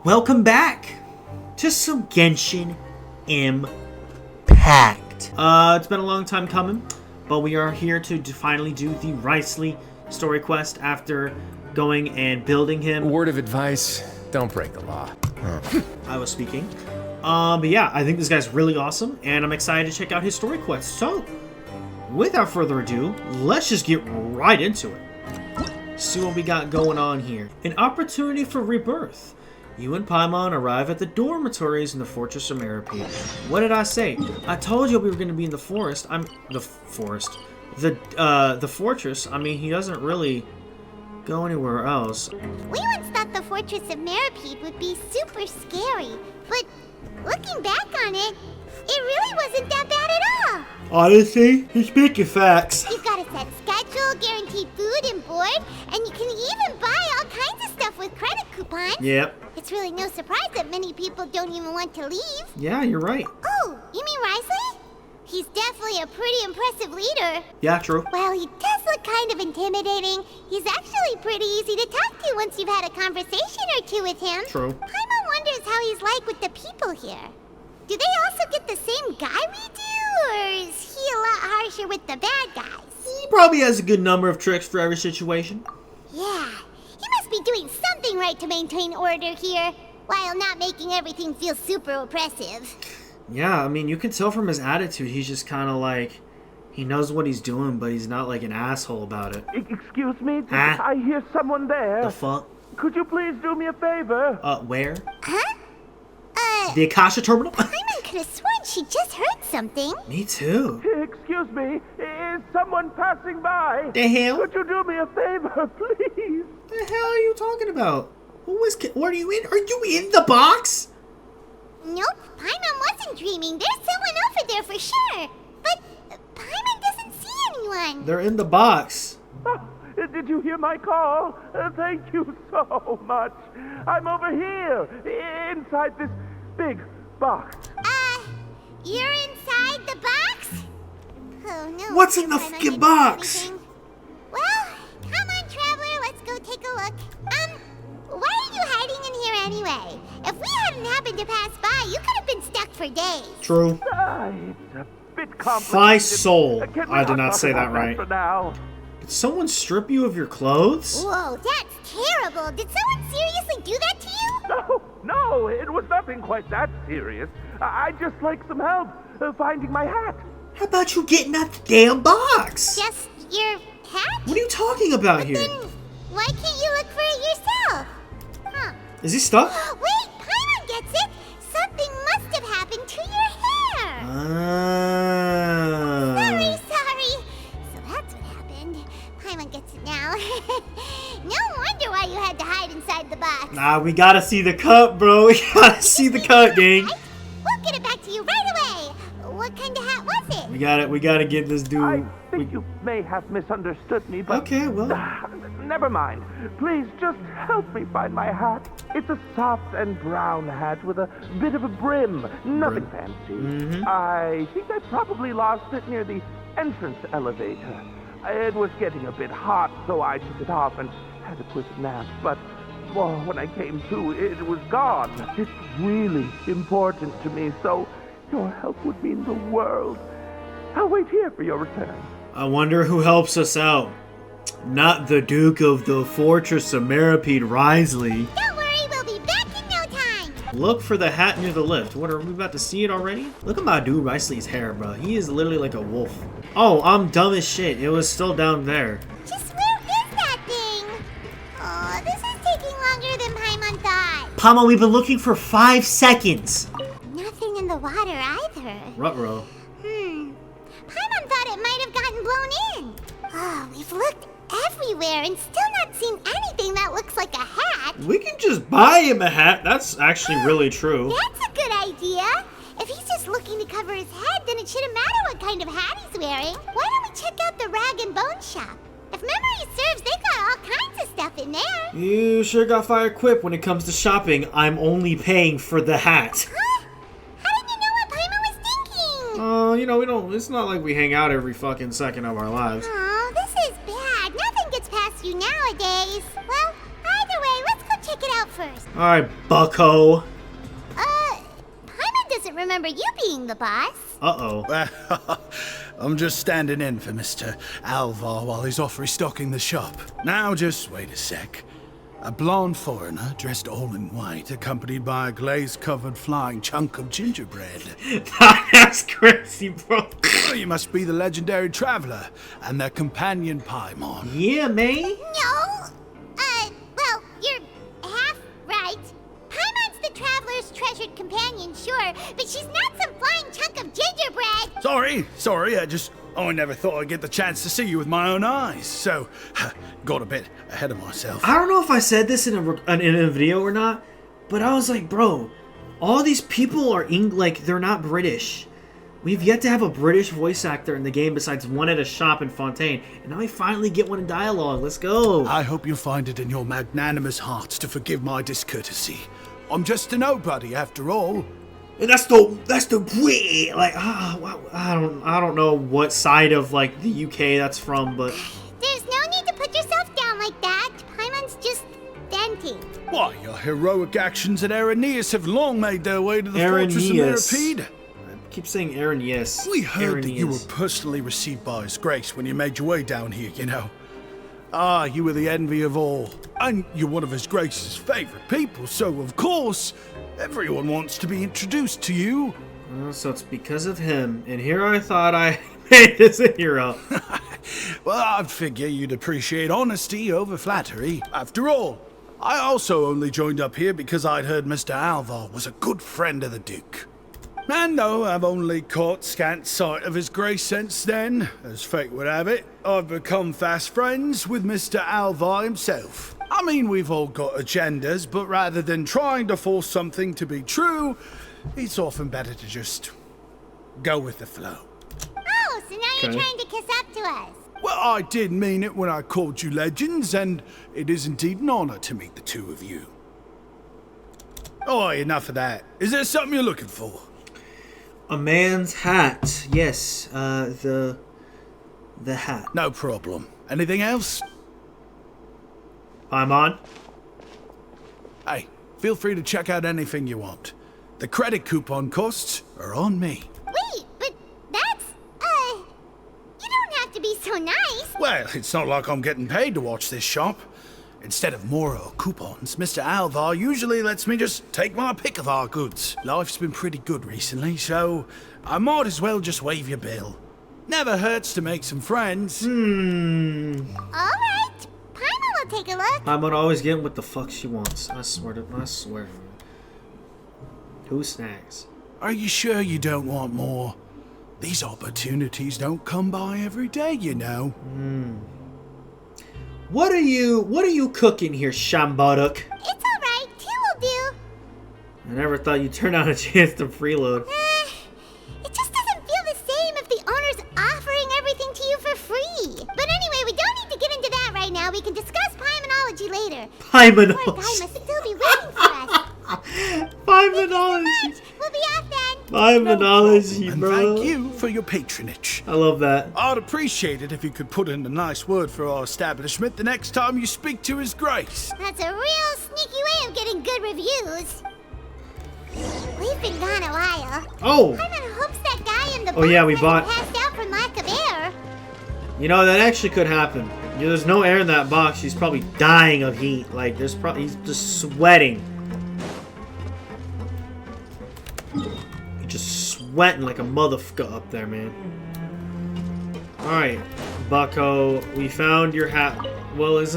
Welcome back to some Genshin Impact. It's been a long time coming, but we are here to finally do the Wriothesley story quest after going and building him. Word of advice, don't break the law. I was speaking. But yeah, I think this guy's really awesome, and I'm excited to check out his story quest. So, without further ado, let's just get right into it. See what we got going on here. An opportunity for rebirth. You and Paimon arrive at the dormitories in the Fortress of Meripede. What did I say? I told you we were going to be in the forest. The fortress. I mean, he doesn't really go anywhere else. We once thought the Fortress of Meripede would be super scary, but looking back on it, it really wasn't that bad at all. Honestly, he's speaking facts. You've got a set schedule, guaranteed food and board, and you can even buy all kinds of stuff with credit coupons. Yep. It's really no surprise that many people don't even want to leave. Yeah, you're right. Oh, you mean Wriothesley? He's definitely a pretty impressive leader. Yeah, true. Well, he does look kind of intimidating. He's actually pretty easy to talk to once you've had a conversation or two with him. True. Paimon wonders how he's like with the people here. Do they also get the same guy we do, or is he a lot harsher with the bad guys? He probably has a good number of tricks for every situation. Yeah, he must be doing something right to maintain order here, while not making everything feel super oppressive. Yeah, I mean, you can tell from his attitude, he's just kind of like, he knows what he's doing, but he's not like an asshole about it. Excuse me? Huh? I hear someone there. The fuck? Could you please do me a favor? Where? Huh? The Akasha Terminal? Paimon could have sworn she just heard something. Me too. Excuse me, is someone passing by? The hell? Could you do me a favor, please? The hell are you talking about? What are you in? Are you in the box? Nope, Paimon wasn't dreaming. There's someone over there for sure. But Paimon doesn't see anyone. They're in the box. Oh, did you hear my call? Thank you so much. I'm over here, inside this big box. You're inside the box? Oh no. What's in the Paimon fucking didn't box? see anything. Well, come on, traveler. Let's go take a look. Why are you hiding in here anyway? If we hadn't happened to pass by, you could have been stuck for days. True. It's a bit complicated. My soul. Can we I did not talk say that about right. For now. Did someone strip you of your clothes? Whoa, that's terrible. Did someone seriously do that to you? No, it was nothing quite that serious. I'd just like some help finding my hat. How about you getting out the damn box? Just your hat? What are you talking about here? Then why can't you look for it yourself? Huh. Is he stuck? Wait, Paimon gets it. Something must have happened to your hair. Sorry. So that's what happened. Paimon gets it now. No wonder why you had to hide inside the box. Nah, we gotta see the cut, bro. We gotta see the cut, gang. Right? We'll get it back to you right away. What kind of hat was it? We gotta get this dude. I think you may have misunderstood me, but... Okay, well. Never mind. Please just help me find my hat. It's a soft and brown hat with a bit of a brim. Nothing fancy. Mm-hmm. I think I probably lost it near the entrance elevator. It was getting a bit hot, so I took it off and had a quick nap. But well, when I came to, it was gone. It's really important to me, so your help would mean the world. I'll wait here for your return. I wonder who helps us out. Not the Duke of the Fortress of Meripede, Wriothesley. Don't worry, we'll be back in no time. Look for the hat near the lift. What, are we about to see it already? Look at my dude Wriothesley's hair, bro. He is literally like a wolf. Oh, I'm dumb as shit. It was still down there. Just where is that thing? Oh, this is taking longer than Paimon thought. Paimon, we've been looking for 5 seconds. Nothing in the water either. Ruh-roh. Paimon thought it might have gotten blown in. Oh, we've looked everywhere and still not seen anything that looks like a hat. We can just buy him a hat. That's actually really true. That's a good idea. If he's just looking to cover his head, then it shouldn't matter what kind of hat he's wearing. Why don't we check out the rag and bone shop? If memory serves, they got all kinds of stuff in there. You sure got fire quick when it comes to shopping. I'm only paying for the hat. Huh? How did you know what Paimon was thinking? You know, we don't. It's not like we hang out every fucking second of our lives. Oh, this is bad. Nothing gets past you nowadays. Well, either way, let's go check it out first. first. Alright, bucko. Paimon doesn't remember you being the boss. Uh-oh. I'm just standing in for Mr. Alvar while he's off restocking the shop. Now, just wait a sec. A blonde foreigner, dressed all in white, accompanied by a glaze-covered flying chunk of gingerbread. That's crazy, bro. Oh, you must be the legendary traveler and their companion Paimon. Yeah, man. No. Well, you're half right. Paimon's the traveler's treasured companion, sure, but she's not some flying chunk of gingerbread. Sorry, I never thought I'd get the chance to see you with my own eyes, so got a bit ahead of myself. I don't know if I said this in a video or not, but I was like, bro, all these people are they're not British. We've yet to have a British voice actor in the game besides one at a shop in Fontaine, and now we finally get one in dialogue. Let's go. I hope you find it in your magnanimous hearts to forgive my discourtesy. I'm just a nobody, after all. And that's the way. Like, I don't know what side of like the UK that's from, but There's no need to put yourself down like that. Paimon's just venting. Why, your heroic actions at Aeneas have long made their way to the fortress of Mirapede. I keep saying Aaron, yes. We heard that you were Aeneas. personally received by His Grace when you made your way down here, you know. Ah, you were the envy of all. And you're one of His Grace's favorite people, so of course, everyone wants to be introduced to you. So it's because of him, and here I thought I made this a hero. Well, I'd figure you'd appreciate honesty over flattery. After all, I also only joined up here because I'd heard Mr. Alvar was a good friend of the Duke. And though I've only caught scant sight of His Grace since then, as fate would have it, I've become fast friends with Mr. Alvar himself. I mean, we've all got agendas, but rather than trying to force something to be true, it's often better to just go with the flow. Oh, so now you're Okay. trying to kiss up to us. Well, I did mean it when I called you legends, and it is indeed an honor to meet the two of you. Oh, enough of that. Is there something you're looking for? A man's hat. Yes, the hat. No problem. Anything else? I'm on. Hey, feel free to check out anything you want. The credit coupon costs are on me. Wait, but that's, you don't have to be so nice. Well, it's not like I'm getting paid to watch this shop. Instead of more coupons, Mr. Alvar usually lets me just take my pick of our goods. Life's been pretty good recently, so I might as well just waive your bill. Never hurts to make some friends. All right, Paimon will take a look. I'm gonna always get what the fuck she wants. I swear. Who snags? Are you sure you don't want more? These opportunities don't come by every day, you know. What are you cooking here, Shambaduk? It's all right, two will do. I never thought you'd turn down a chance to freeload. It just doesn't feel the same if the owner's offering everything to you for free. But anyway, we don't need to get into that right now. We can discuss Paimonology later. Poor guy Paimonology. must still be waiting for us. Paimonology. We'll be off then. Paimonology, And bro. thank you for your patronage. I love that. I'd appreciate it if you could put in a nice word for our establishment the next time you speak to His Grace. That's a real sneaky way of getting good reviews. We've been gone a while. Oh, Paimon hopes that guy in the Oh, yeah, box we hasn't bought- passed out from lack of air. you know that actually could happen. Yeah, there's no air in that box. He's probably dying of heat. Like he's just sweating. He's just sweating like a motherfucker up there, man. All right, Bucko, we found your hat. Well, is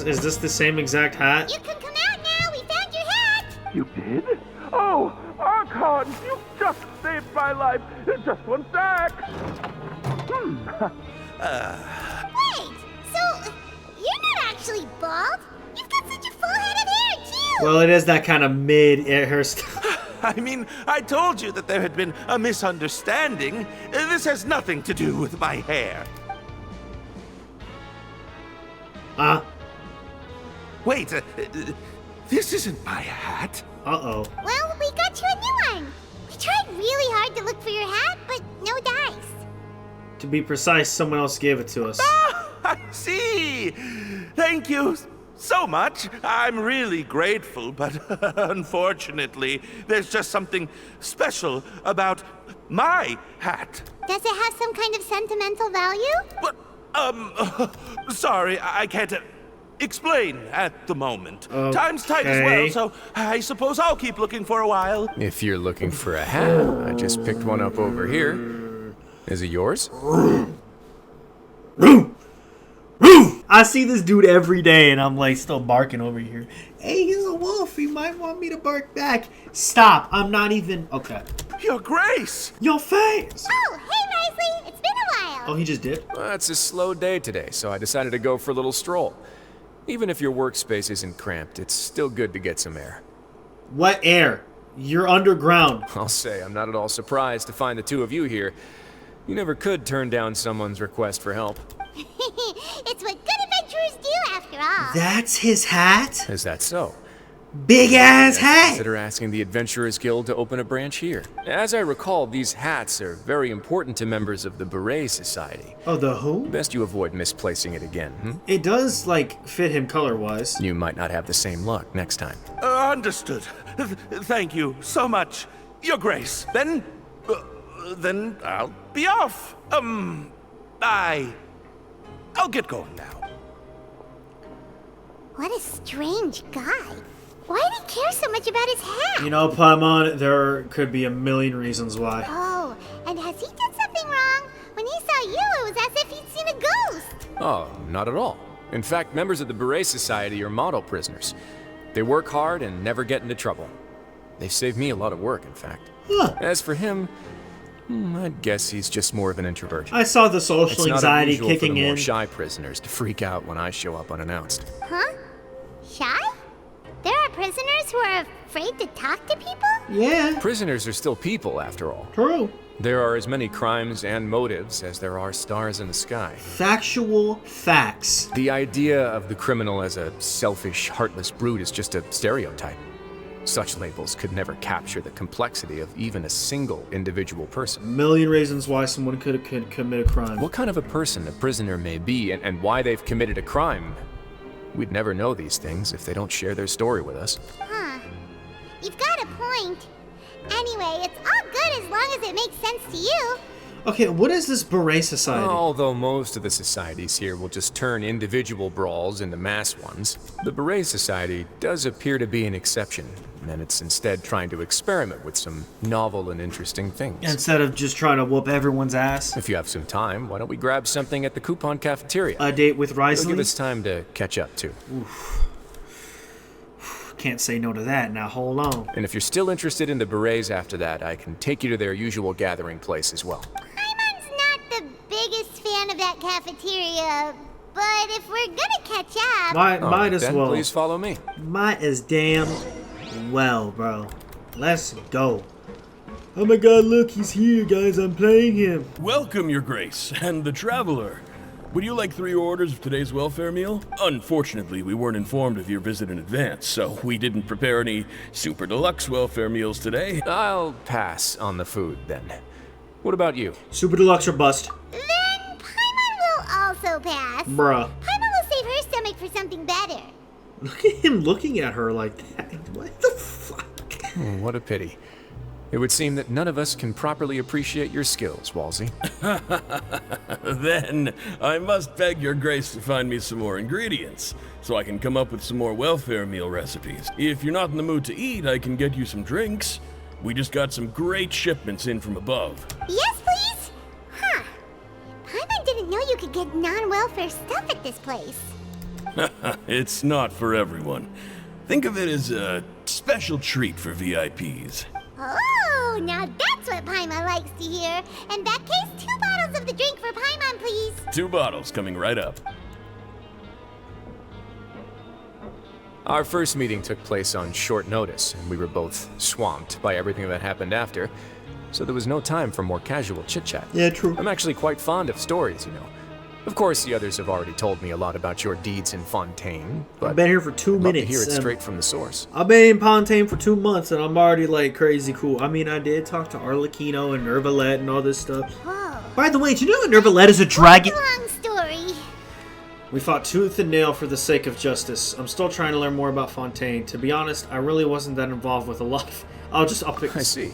this the same exact hat? You can come out now. We found your hat. You did? Oh, Archon, you just saved my life. Just one sec. Wait, so you're not actually bald? You've got such a full head of hair, too! Well, it is that kind of mid-air hairstyle. I mean, I told you that there had been a misunderstanding. This has nothing to do with my hair. Wait, this isn't my hat. Uh-oh. Well, we got you a new one. We tried really hard to look for your hat, but no dice. To be precise, someone else gave it to us. Ah, I see. Thank you so much. I'm really grateful, but unfortunately, there's just something special about my hat. Does it have some kind of sentimental value? But, sorry, I can't explain at the moment. Time's tight as well, so I suppose I'll keep looking for a while. If you're looking for a hat, I just picked one up over here. Is it yours? I see this dude every day, and I'm like still barking over here. Hey, he's a wolf. He might want me to bark back. Stop. I'm not even. Okay. Your Grace! Your face. Oh, hey, Wriothesley. It's been a while. Oh, he just did. Well, it's a slow day today, so I decided to go for a little stroll. Even if your workspace isn't cramped, it's still good to get some air. What air? You're underground. I'll say, I'm not at all surprised to find the two of you here. You never could turn down someone's request for help. It's what good adventurers do, after all. That's his hat? Is that so? Big ass hat. Consider asking the Adventurers Guild to open a branch here. As I recall, these hats are very important to members of the Beret Society. Oh, the who? Best you avoid misplacing it again, It does, like, fit him color-wise. You might not have the same luck next time. Understood. Thank you so much, Your Grace. Then I'll be off. I'll get going now. What a strange guy. Why did he care so much about his hat? You know, Paimon, there could be a million reasons why. Oh, and has he done something wrong? When he saw you, it was as if he'd seen a ghost. Oh, not at all. In fact, members of the Beret Society are model prisoners. They work hard and never get into trouble. They save me a lot of work, in fact. Huh. As for him, I'd guess he's just more of an introvert. I saw the social It's anxiety not unusual for kicking the more in. shy prisoners to freak out when I show up unannounced. Huh? Shy? There are prisoners who are afraid to talk to people? Yeah, Prisoners are still people, after all. true. There are as many crimes and motives as there are stars in the sky. Factual facts. The idea of the criminal as a selfish, heartless brute is just a stereotype. Such labels could never capture the complexity of even a single individual person. Million reasons why someone could commit a crime. What kind of a person a prisoner may be and why they've committed a crime, we'd never know these things if they don't share their story with us. Huh. You've got a point. Anyway, it's all good as long as it makes sense to you. Okay, what is this Beret Society? Although most of the societies here will just turn individual brawls into mass ones, the Beret Society does appear to be an exception, and it's instead trying to experiment with some novel and interesting things. Instead of just trying to whoop everyone's ass. If you have some time, why don't we grab something at the Coupon Cafeteria? A date with It'll Wriothesley? give us time to catch up, too. Can't say no to that. Now, hold on. And if you're still interested in the Berets after that, I can take you to their usual gathering place as well. Paimon's not the biggest fan of that cafeteria, but if we're gonna catch up... Might as then well. please follow me. Might as damn well, bro. Let's go. Oh my god, look, he's here, guys. I'm playing him. Welcome, Your Grace, and the Traveler. Would you like 3 orders of today's welfare meal? Unfortunately, we weren't informed of your visit in advance, so we didn't prepare any super deluxe welfare meals today. I'll pass on the food, then. What about you? Super deluxe or bust. Then Paimon will also pass. Bruh. Paimon will save her stomach for something better. Look at him looking at her like that. What the fuck? Oh, what a pity. It would seem that none of us can properly appreciate your skills, Walsey. Then I must beg Your Grace to find me some more ingredients, so I can come up with some more welfare meal recipes. If you're not in the mood to eat, I can get you some drinks. We just got some great shipments in from above. Yes, please? Huh. Paimon didn't know you could get non-welfare stuff at this place. It's not for everyone. Think of it as a special treat for VIPs. Oh, now that's what Paimon likes to hear. In that case, 2 bottles of the drink for Paimon, please. 2 bottles coming right up. Our first meeting took place on short notice, and we were both swamped by everything that happened after, so there was no time for more casual chit-chat. Yeah, true. I'm actually quite fond of stories, you know. Of course, the others have already told me a lot about your deeds in Fontaine, but I've been here for 2 love minutes. to hear it and straight from the source. I've been in Fontaine for 2 months, and I'm already like crazy cool. I mean, I did talk to Arlecchino and Nervalette and all this stuff. Whoa. By the way, do you know that Nervalette is a dragon? Long story. We fought tooth and nail for the sake of justice. I'm still trying to learn more about Fontaine. To be honest, I really wasn't that involved with a lot of... I'll pick... I see.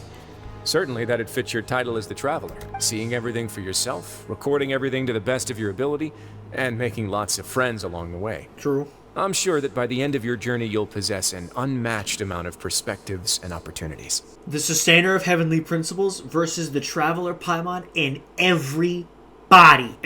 Certainly that'd fit your title as the Traveler. Seeing everything for yourself, recording everything to the best of your ability, and making lots of friends along the way. True. I'm sure that by the end of your journey you'll possess an unmatched amount of perspectives and opportunities. The Sustainer of Heavenly Principles versus the Traveler Paimon and everybody.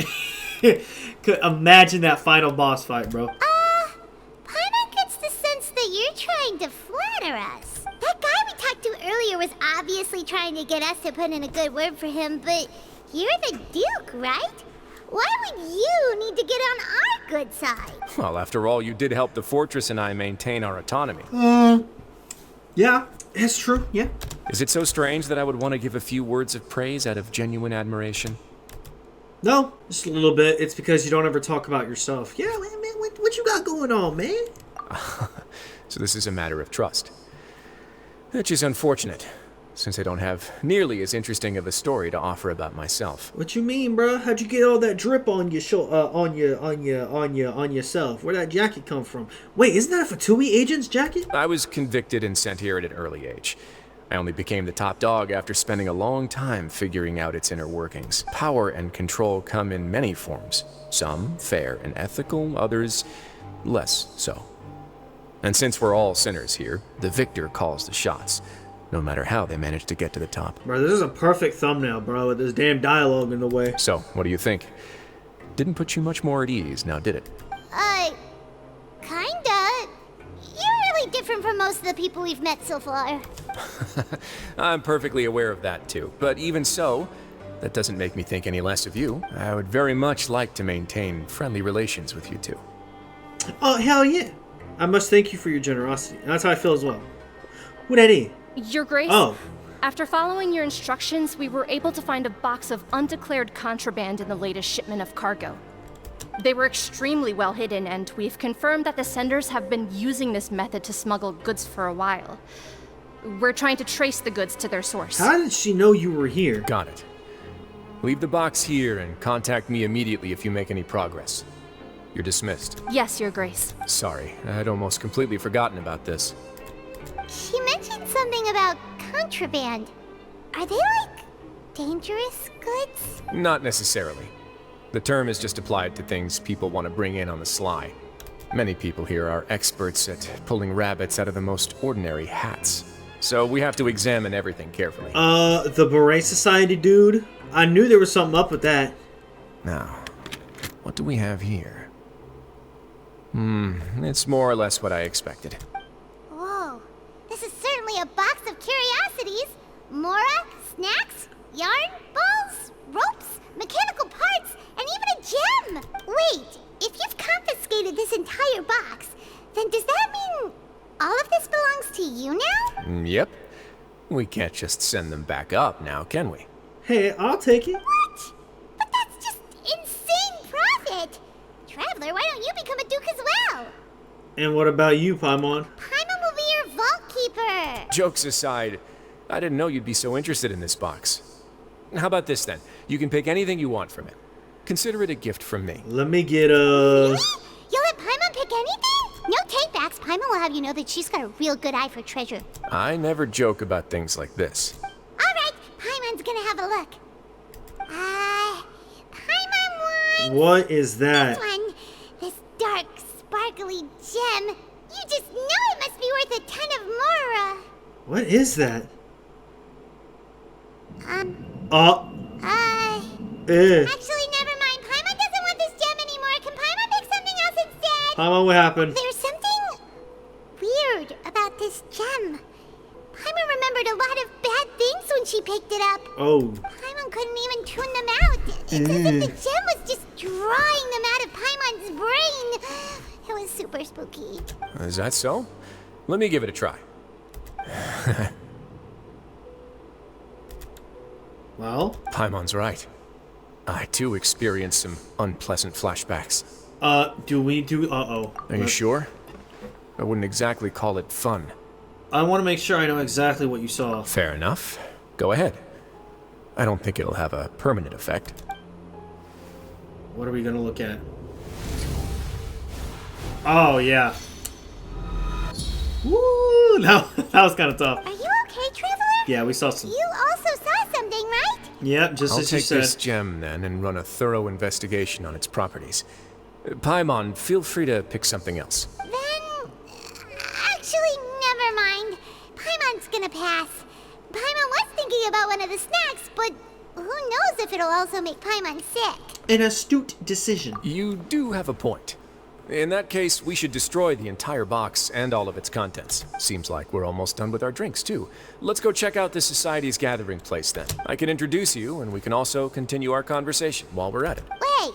Could imagine that final boss fight, bro. Paimon gets the sense that you're trying to flatter us. That guy we talked to earlier was obviously trying to get us to put in a good word for him, but you're the Duke, right? Why would you need to get on our good side? Well, after all, you did help the fortress and I maintain our autonomy. Yeah, it's true, yeah. Is it so strange that I would want to give a few words of praise out of genuine admiration? No, just a little bit. It's because you don't ever talk about yourself. Yeah, man, what you got going on, man? So this is a matter of trust. Which is unfortunate, since I don't have nearly as interesting of a story to offer about myself. What you mean, bro? How'd you get all that drip on your yourself? Where'd that jacket come from? Wait, isn't that a Fatui agent's jacket? I was convicted and sent here at an early age. I only became the top dog after spending a long time figuring out its inner workings. Power and control come in many forms. Some fair and ethical, others less so. And since we're all sinners here, the victor calls the shots, no matter how they manage to get to the top. Bro, this is a perfect thumbnail, bro, with this damn dialogue in the way. So, what do you think? Didn't put you much more at ease, now did it? Kinda. You're really different from most of the people we've met so far. I'm perfectly aware of that too. But even so, that doesn't make me think any less of you. I would very much like to maintain friendly relations with you two. Oh, hell yeah. I must thank you for your generosity. That's how I feel as well. Who that is? Your Grace, Oh. after following your instructions, we were able to find a box of undeclared contraband in the latest shipment of cargo. They were extremely well hidden, and we've confirmed that the senders have been using this method to smuggle goods for a while. We're trying to trace the goods to their source. How did she know you were here? Got it. Leave the box here and contact me immediately if you make any progress. You're dismissed. Yes, Your Grace. Sorry, I'd almost completely forgotten about this. She mentioned something about contraband. Are they, like, dangerous goods? Not necessarily. The term is just applied to things people want to bring in on the sly. Many people here are experts at pulling rabbits out of the most ordinary hats. So we have to examine everything carefully. The Beret Society dude? I knew there was something up with that. Now, what do we have here? It's more or less what I expected. Whoa, this is certainly a box of curiosities. Mora, snacks, yarn, balls, ropes, mechanical parts, and even a gem! Wait, if you've confiscated this entire box, then does that mean all of this belongs to you now? Yep. We can't just send them back up now, can we? Hey, I'll take it. What? But that's just insane profit! Traveler, why don't you become a duke as well? And what about you, Paimon? Paimon will be your vault keeper! Jokes aside, I didn't know you'd be so interested in this box. How about this then? You can pick anything you want from it. Consider it a gift from me. Let me get You'll let Paimon pick anything? No take-backs. Paimon will have you know that she's got a real good eye for treasure. I never joke about things like this. Alright, Paimon's gonna have a look. Paimon wants What is that? this one. This dark, sparkly gem. You just know it must be worth a ton of Mora. What is that? Actually, never mind. Paimon doesn't want this gem anymore. Can Paimon pick something else instead? Paimon, what happened? There's something weird about this gem. Paimon remembered a lot of bad things when she picked it up. Oh. Paimon couldn't even tune them out. It's as if the gem was just drawing them out of Paimon's brain. It was super spooky. Is that so? Let me give it a try. Well? Paimon's right. I too experienced some unpleasant flashbacks. Uh-oh. Are you sure? I wouldn't exactly call it fun. I want to make sure I know exactly what you saw. Fair enough. Go ahead. I don't think it'll have a permanent effect. What are we gonna look at? Oh, yeah. Woo! That was kind of tough. Are you okay, Traveler? Yeah, we saw some. You also saw something, right? Yep, just I'll as you take said. this gem then and run a thorough investigation on its properties. Paimon, feel free to pick something else. Then... Actually, never mind. Paimon's gonna pass. Paimon was thinking about one of the snacks, but who knows if it'll also make Paimon sick. An astute decision. You do have a point. In that case, we should destroy the entire box and all of its contents. Seems like we're almost done with our drinks, too. Let's go check out the Society's gathering place, then. I can introduce you, and we can also continue our conversation while we're at it. Wait,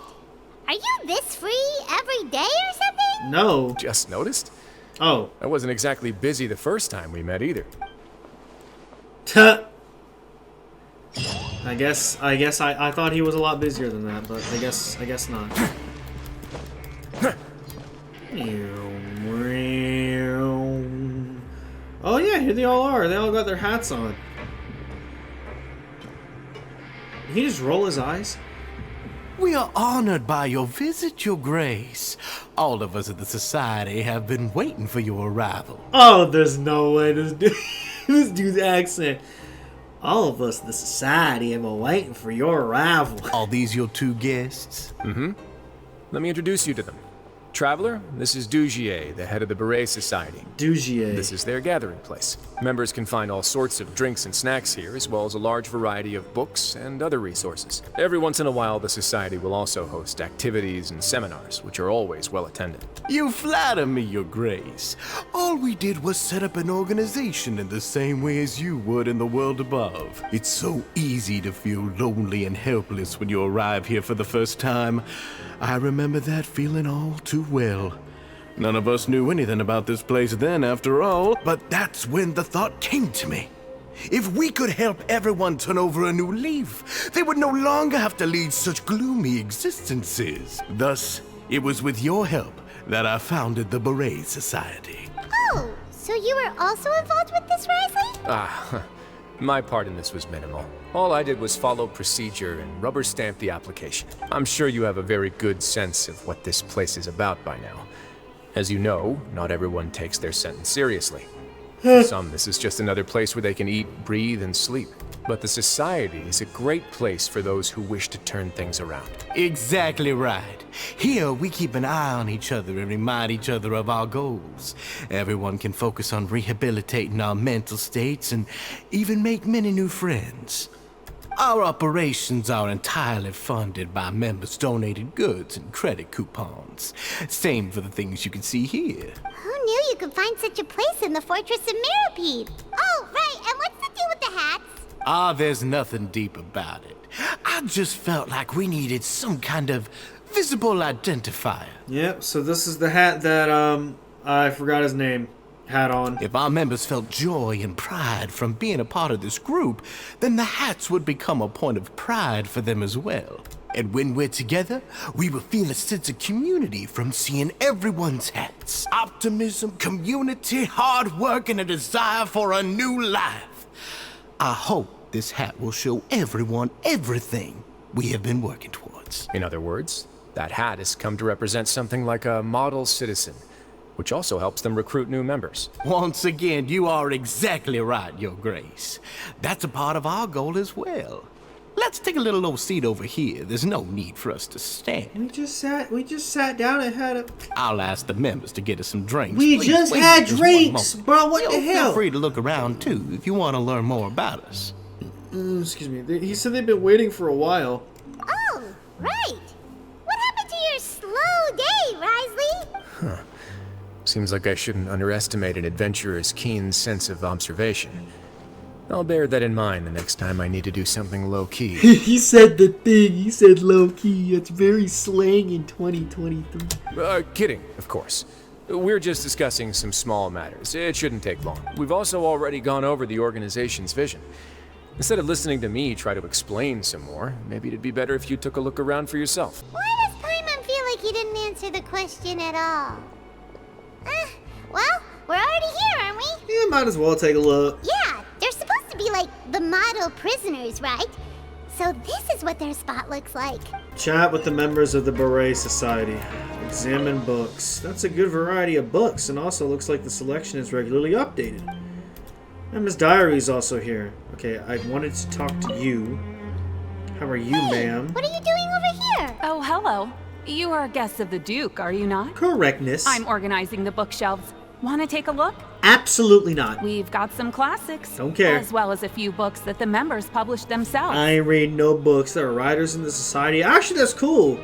are you this free every day or something? No. Just noticed? Oh. I wasn't exactly busy the first time we met, either. Tuh. I guess I thought he was a lot busier than that, but I guess not. Oh yeah, here they all are. They all got their hats on. Did he just roll his eyes? We are honored by your visit, Your Grace. All of us at the Society have been waiting for your arrival. Oh, there's no way this dude's accent. All of us at the Society have been waiting for your arrival. Are these your two guests? Mm-hmm. Let me introduce you to them. Traveler, this is Dugier, the head of the Beret Society. Dugier. This is their gathering place. Members can find all sorts of drinks and snacks here, as well as a large variety of books and other resources. Every once in a while, the Society will also host activities and seminars, which are always well attended. You flatter me, Your Grace. All we did was set up an organization in the same way as you would in the world above. It's so easy to feel lonely and helpless when you arrive here for the first time. I remember that feeling all too well. None of us knew anything about this place then, after all, but that's when the thought came to me. If we could help everyone turn over a new leaf, they would no longer have to lead such gloomy existences. Thus, it was with your help that I founded the Beret Society. Oh, so you were also involved with this, Wriothesley? My part in this was minimal. All I did was follow procedure and rubber stamp the application. I'm sure you have a very good sense of what this place is about by now. As you know, not everyone takes their sentence seriously. For some, this is just another place where they can eat, breathe, and sleep. But the Society is a great place for those who wish to turn things around. Exactly right. Here, we keep an eye on each other and remind each other of our goals. Everyone can focus on rehabilitating our mental states and even make many new friends. Our operations are entirely funded by members' donated goods and credit coupons. Same for the things you can see here. Who knew you could find such a place in the Fortress of Mirapede? Oh, right, and what's the deal with the hats? There's nothing deep about it. I just felt like we needed some kind of visible identifier. Yep, so this is the hat that, I forgot his name, had on. If our members felt joy and pride from being a part of this group, then the hats would become a point of pride for them as well. And when we're together, we will feel a sense of community from seeing everyone's hats. Optimism, community, hard work, and a desire for a new life. I hope this hat will show everyone everything we have been working towards. In other words, that hat has come to represent something like a model citizen, which also helps them recruit new members. Once again, you are exactly right, Your Grace. That's a part of our goal as well. Let's take a little old seat over here. There's no need for us to stand. We just sat down and had a... I'll ask the members to get us some drinks. We Please just wait had just one drinks, moment. bro. What the hell? Feel free to look around too if you want to learn more about us. Excuse me. He said they've been waiting for a while. Oh, right. What happened to your slow day, Wriothesley? Seems like I shouldn't underestimate an adventurer's keen sense of observation. I'll bear that in mind the next time I need to do something low-key. He said the thing. He said low-key. It's very slang in 2023. Kidding, of course. We're just discussing some small matters. It shouldn't take long. We've also already gone over the organization's vision. Instead of listening to me try to explain some more, maybe it'd be better if you took a look around for yourself. Why does Paimon feel like he didn't answer the question at all? Well, we're already here, aren't we? Yeah, might as well take a look. Yeah, they're supposed to be like the model prisoners, right? So this is what their spot looks like. Chat with the members of the Beret Society. Examine books. That's a good variety of books, and also looks like the selection is regularly updated. And Miss Diary is also here. Okay, I wanted to talk to you. How are you, ma'am? What are you doing over here? Oh, hello. You are guests of the Duke, are you not? Correctness. I'm organizing the bookshelves. Want to take a look? Absolutely not. We've got some classics. Don't care. As well as a few books that the members published themselves. I ain't read no books. There are writers in the society. Actually, that's cool.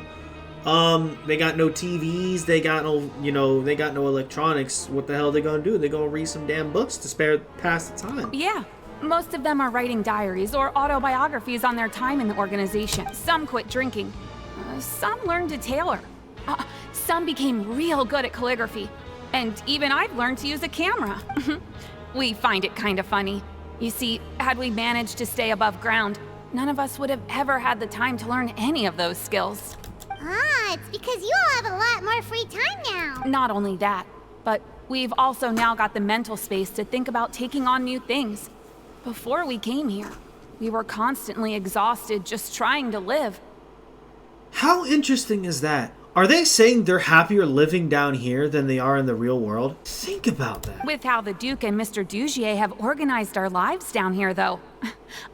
They got no TVs. They got no, they got no electronics. What the hell are they gonna do? They gonna read some damn books to pass the time. Yeah. Most of them are writing diaries or autobiographies on their time in the organization. Some quit drinking. Some learned to tailor. Some became real good at calligraphy. And even I've learned to use a camera. We find it kind of funny. You see, had we managed to stay above ground, none of us would have ever had the time to learn any of those skills. Ah, it's because you all have a lot more free time now. Not only that, but we've also now got the mental space to think about taking on new things. Before we came here, we were constantly exhausted just trying to live. How interesting is that? Are they saying they're happier living down here than they are in the real world? Think about that. With how the Duke and Mr. Dugier have organized our lives down here, though,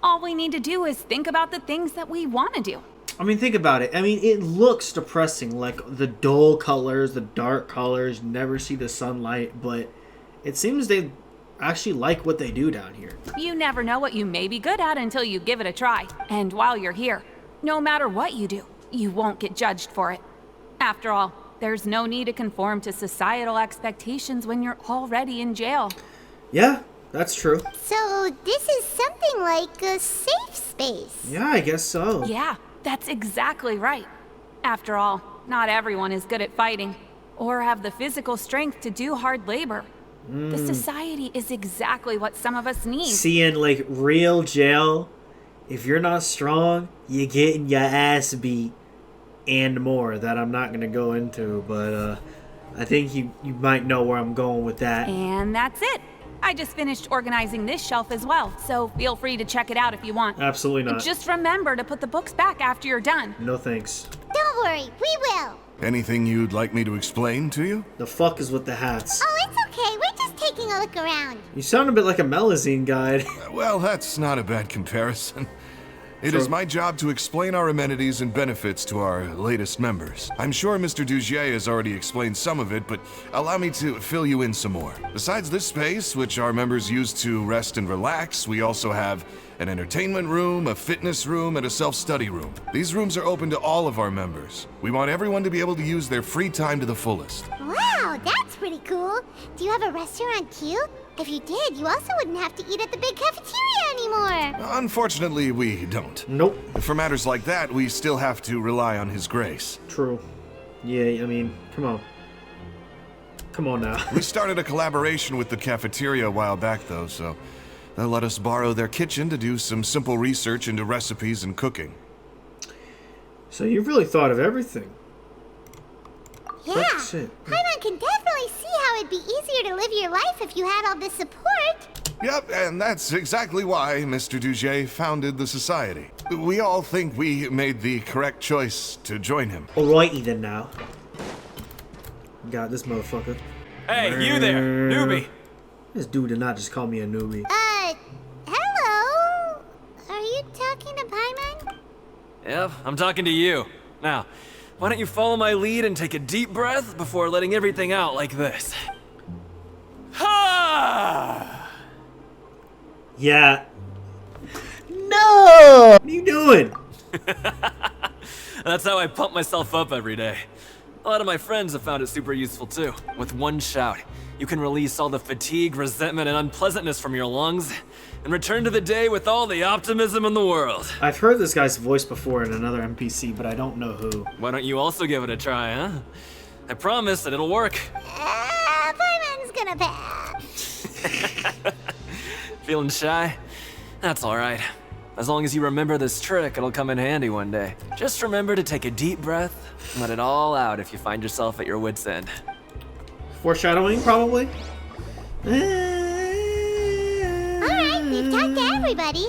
all we need to do is think about the things that we want to do. I mean, think about it. I mean, it looks depressing, like the dull colors, the dark colors, never see the sunlight, but it seems they actually like what they do down here. You never know what you may be good at until you give it a try. And while you're here, no matter what you do, you won't get judged for it. After all, there's no need to conform to societal expectations when you're already in jail. Yeah, that's true. So this is something like a safe space. Yeah, I guess so. Yeah, that's exactly right. After all, not everyone is good at fighting, or have the physical strength to do hard labor. The society is exactly what some of us need. See, in like real jail, if you're not strong, you're getting your ass beat. And more that I'm not going to go into, but I think you might know where I'm going with that. And that's it. I just finished organizing this shelf as well, so feel free to check it out if you want. Absolutely not. Just remember to put the books back after you're done. No thanks. Don't worry, we will. Anything you'd like me to explain to you? The fuck is with the hats? Oh, it's okay. We're just taking a look around. You sound a bit like a Melazine guide. Well, that's not a bad comparison. It Sure. is my job to explain our amenities and benefits to our latest members. I'm sure Mr. Dugier has already explained some of it, but allow me to fill you in some more. Besides this space, which our members use to rest and relax, we also have an entertainment room, a fitness room, and a self-study room. These rooms are open to all of our members. We want everyone to be able to use their free time to the fullest. Wow, that's pretty cool. Do you have a restaurant too? If you did, you also wouldn't have to eat at the big cafeteria anymore. Unfortunately, we don't. Nope. For matters like that, we still have to rely on His grace. True. Yeah, I mean, come on. Come on now. We started a collaboration with the cafeteria a while back, though, so they'll let us borrow their kitchen to do some simple research into recipes and cooking. So you've really thought of everything. Yeah, That's it. Paimon can definitely see how it'd be easier to live your life if you had all this support. Yep, and that's exactly why Mr. Dugier founded the society. We all think we made the correct choice to join him. Alrighty then now. Got this motherfucker. Hey, you there, newbie. This dude did not just call me a newbie. Hello? Are you talking to Paimon? Yep, I'm talking to you. Now, why don't you follow my lead and take a deep breath before letting everything out like this? Ha! Yeah. No! What are you doing? That's how I pump myself up every day. A lot of my friends have found it super useful too. With one shout, you can release all the fatigue, resentment, and unpleasantness from your lungs and return to the day with all the optimism in the world. I've heard this guy's voice before in another NPC, but I don't know who. Why don't you also give it a try, huh? I promise that it'll work. Paimon's gonna pass. Feeling shy? That's alright. As long as you remember this trick, it'll come in handy one day. Just remember to take a deep breath and let it all out if you find yourself at your wit's end. Foreshadowing, probably? Alright, we've talked to everybody.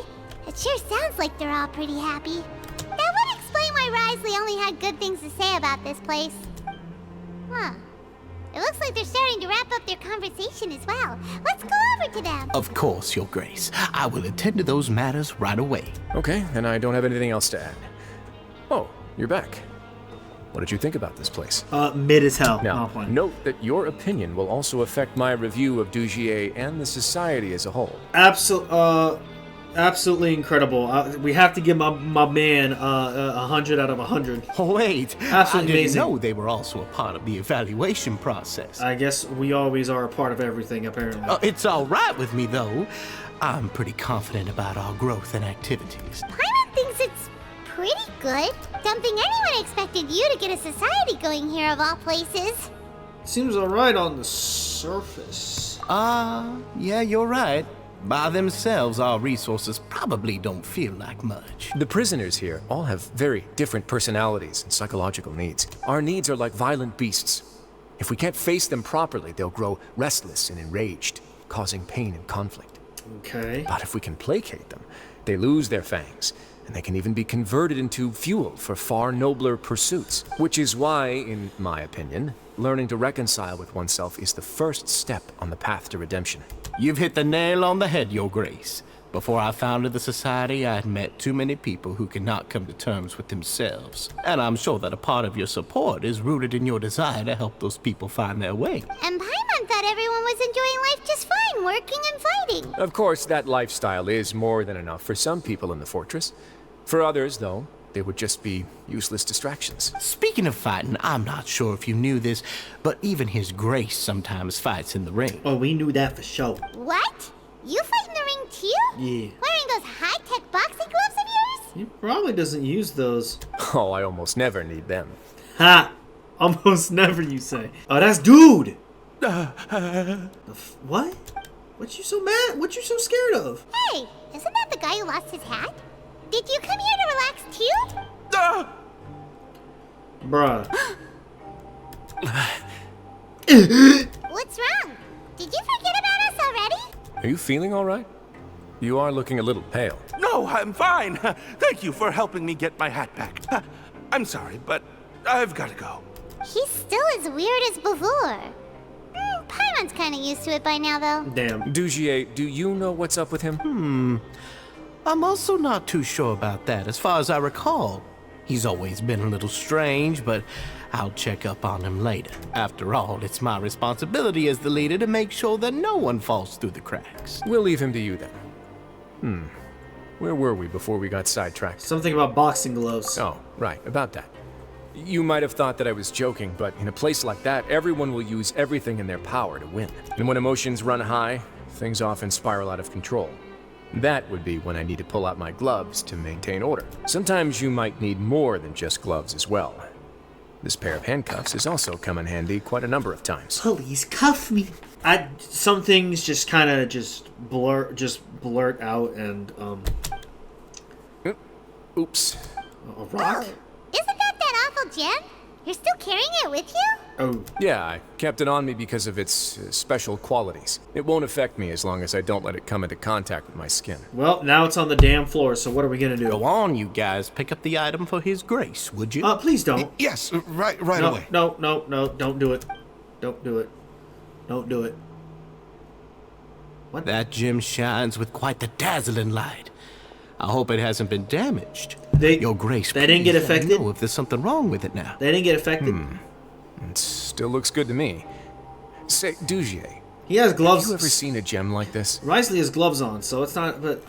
It sure sounds like they're all pretty happy. That would explain why Wriothesley only had good things to say about this place. Huh. It looks like they're starting to wrap up their conversation as well. Let's go over to them. Of course, Your Grace. I will attend to those matters right away. Okay, then I don't have anything else to add. Oh, you're back. What did you think about this place? Mid as hell. Now, Not playing. note that your opinion will also affect my review of Dugier and the society as a whole. Absolutely incredible. We have to give my man 100 out of 100. Oh, wait. Absolutely I didn't amazing. know they were also a part of the evaluation process. I guess we always are a part of everything, apparently. It's all right with me, though. I'm pretty confident about our growth and activities. Paimon thinks it's pretty good. Don't think anyone expected you to get a society going here of all places. Seems alright on the surface. Yeah, you're right. By themselves, our resources probably don't feel like much. The prisoners here all have very different personalities and psychological needs. Our needs are like violent beasts. If we can't face them properly, they'll grow restless and enraged, causing pain and conflict. Okay. But if we can placate them, they lose their fangs, and they can even be converted into fuel for far nobler pursuits. Which is why, in my opinion, learning to reconcile with oneself is the first step on the path to redemption. You've hit the nail on the head, Your Grace. Before I founded the Society, I had met too many people who could not come to terms with themselves. And I'm sure that a part of your support is rooted in your desire to help those people find their way. And Paimon thought everyone was enjoying life just fine, working and fighting. Of course, that lifestyle is more than enough for some people in the fortress. For others, though, they would just be useless distractions. Speaking of fighting, I'm not sure if you knew this, but even His Grace sometimes fights in the ring. Oh, we knew that for sure. What? You fight in the ring too? Yeah. Wearing those high-tech boxing gloves of yours? He probably doesn't use those. Oh, I almost never need them. Ha! Almost never, you say. Oh, that's dude! What? What you so mad? What you so scared of? Hey, isn't that the guy who lost his hat? Did you come here to relax too? Bruh. What's wrong? Did you forget about us already? Are you feeling all right? You are looking a little pale. No, I'm fine. Thank you for helping me get my hat back. I'm sorry, but I've got to go. He's still as weird as before. Paimon's kind of used to it by now, though. Damn. Dugier, do you know what's up with him? I'm also not too sure about that. As far as I recall, he's always been a little strange, but I'll check up on him later. After all, it's my responsibility as the leader to make sure that no one falls through the cracks. We'll leave him to you then. Where were we before we got sidetracked? Something about boxing gloves. Oh, right, about that. You might have thought that I was joking, but in a place like that, everyone will use everything in their power to win. And when emotions run high, things often spiral out of control. That would be when I need to pull out my gloves to maintain order. Sometimes you might need more than just gloves as well. This pair of handcuffs has also come in handy quite a number of times. Please cuff me. Some things just kind of blurt out and Oops. a rock. Isn't that awful gem? You're still carrying it with you? Oh, Yeah, I kept it on me because of its special qualities. It won't affect me as long as I don't let it come into contact with my skin. well, now it's on the damn floor. So what are we gonna do? Go on, you guys. Pick up the item for His Grace, would you? Please don't. Yes, right No, away. no, don't do it. Don't do it. Don't do it. That gem shines with quite the dazzling light. I hope it hasn't been damaged. Your Grace, they didn't get please let me affected? know if there's something wrong with it now. They didn't get affected. It still looks good to me. Say, Dugier, He has gloves. have you ever seen a gem like this? Wriothesley has gloves on, so it's not. But,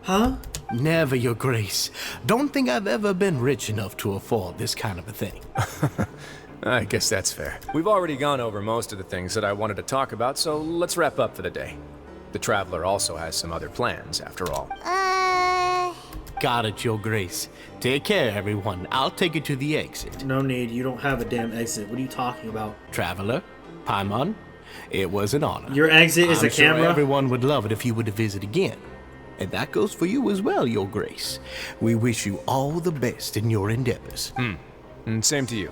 huh? Never, Your Grace. Don't think I've ever been rich enough to afford this kind of a thing. I guess that's fair. We've already gone over most of the things that I wanted to talk about, so let's wrap up for the day. The Traveler also has some other plans, after all. Got it, Your Grace. Take care, everyone. I'll take you to the exit. No need. You don't have a damn exit. What are you talking about? Traveler, Paimon, it was an honor. Your exit is I'm a camera. Sure everyone would love it if you were to visit again. And that goes for you as well, Your Grace. We wish you all the best in your endeavors. And same to you.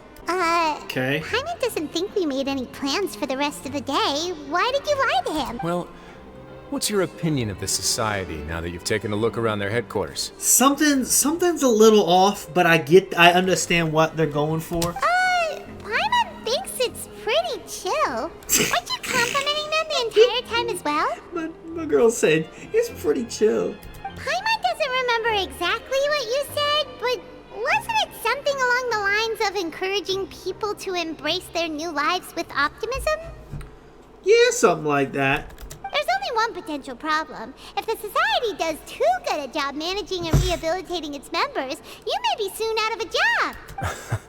Okay. Paimon doesn't think we made any plans for the rest of the day. Why did you lie to him? Well, What's your opinion of the Society now that you've taken a look around their headquarters? Something's a little off, but I understand what they're going for. Paimon thinks it's pretty chill. Weren't you complimenting them the entire time as well? My girl said it's pretty chill. Paimon doesn't remember exactly what you said, but wasn't it something along the lines of encouraging people to embrace their new lives with optimism? Yeah, something like that. There's only one potential problem. If the Society does too good a job managing and rehabilitating its members, you may be soon out of a job.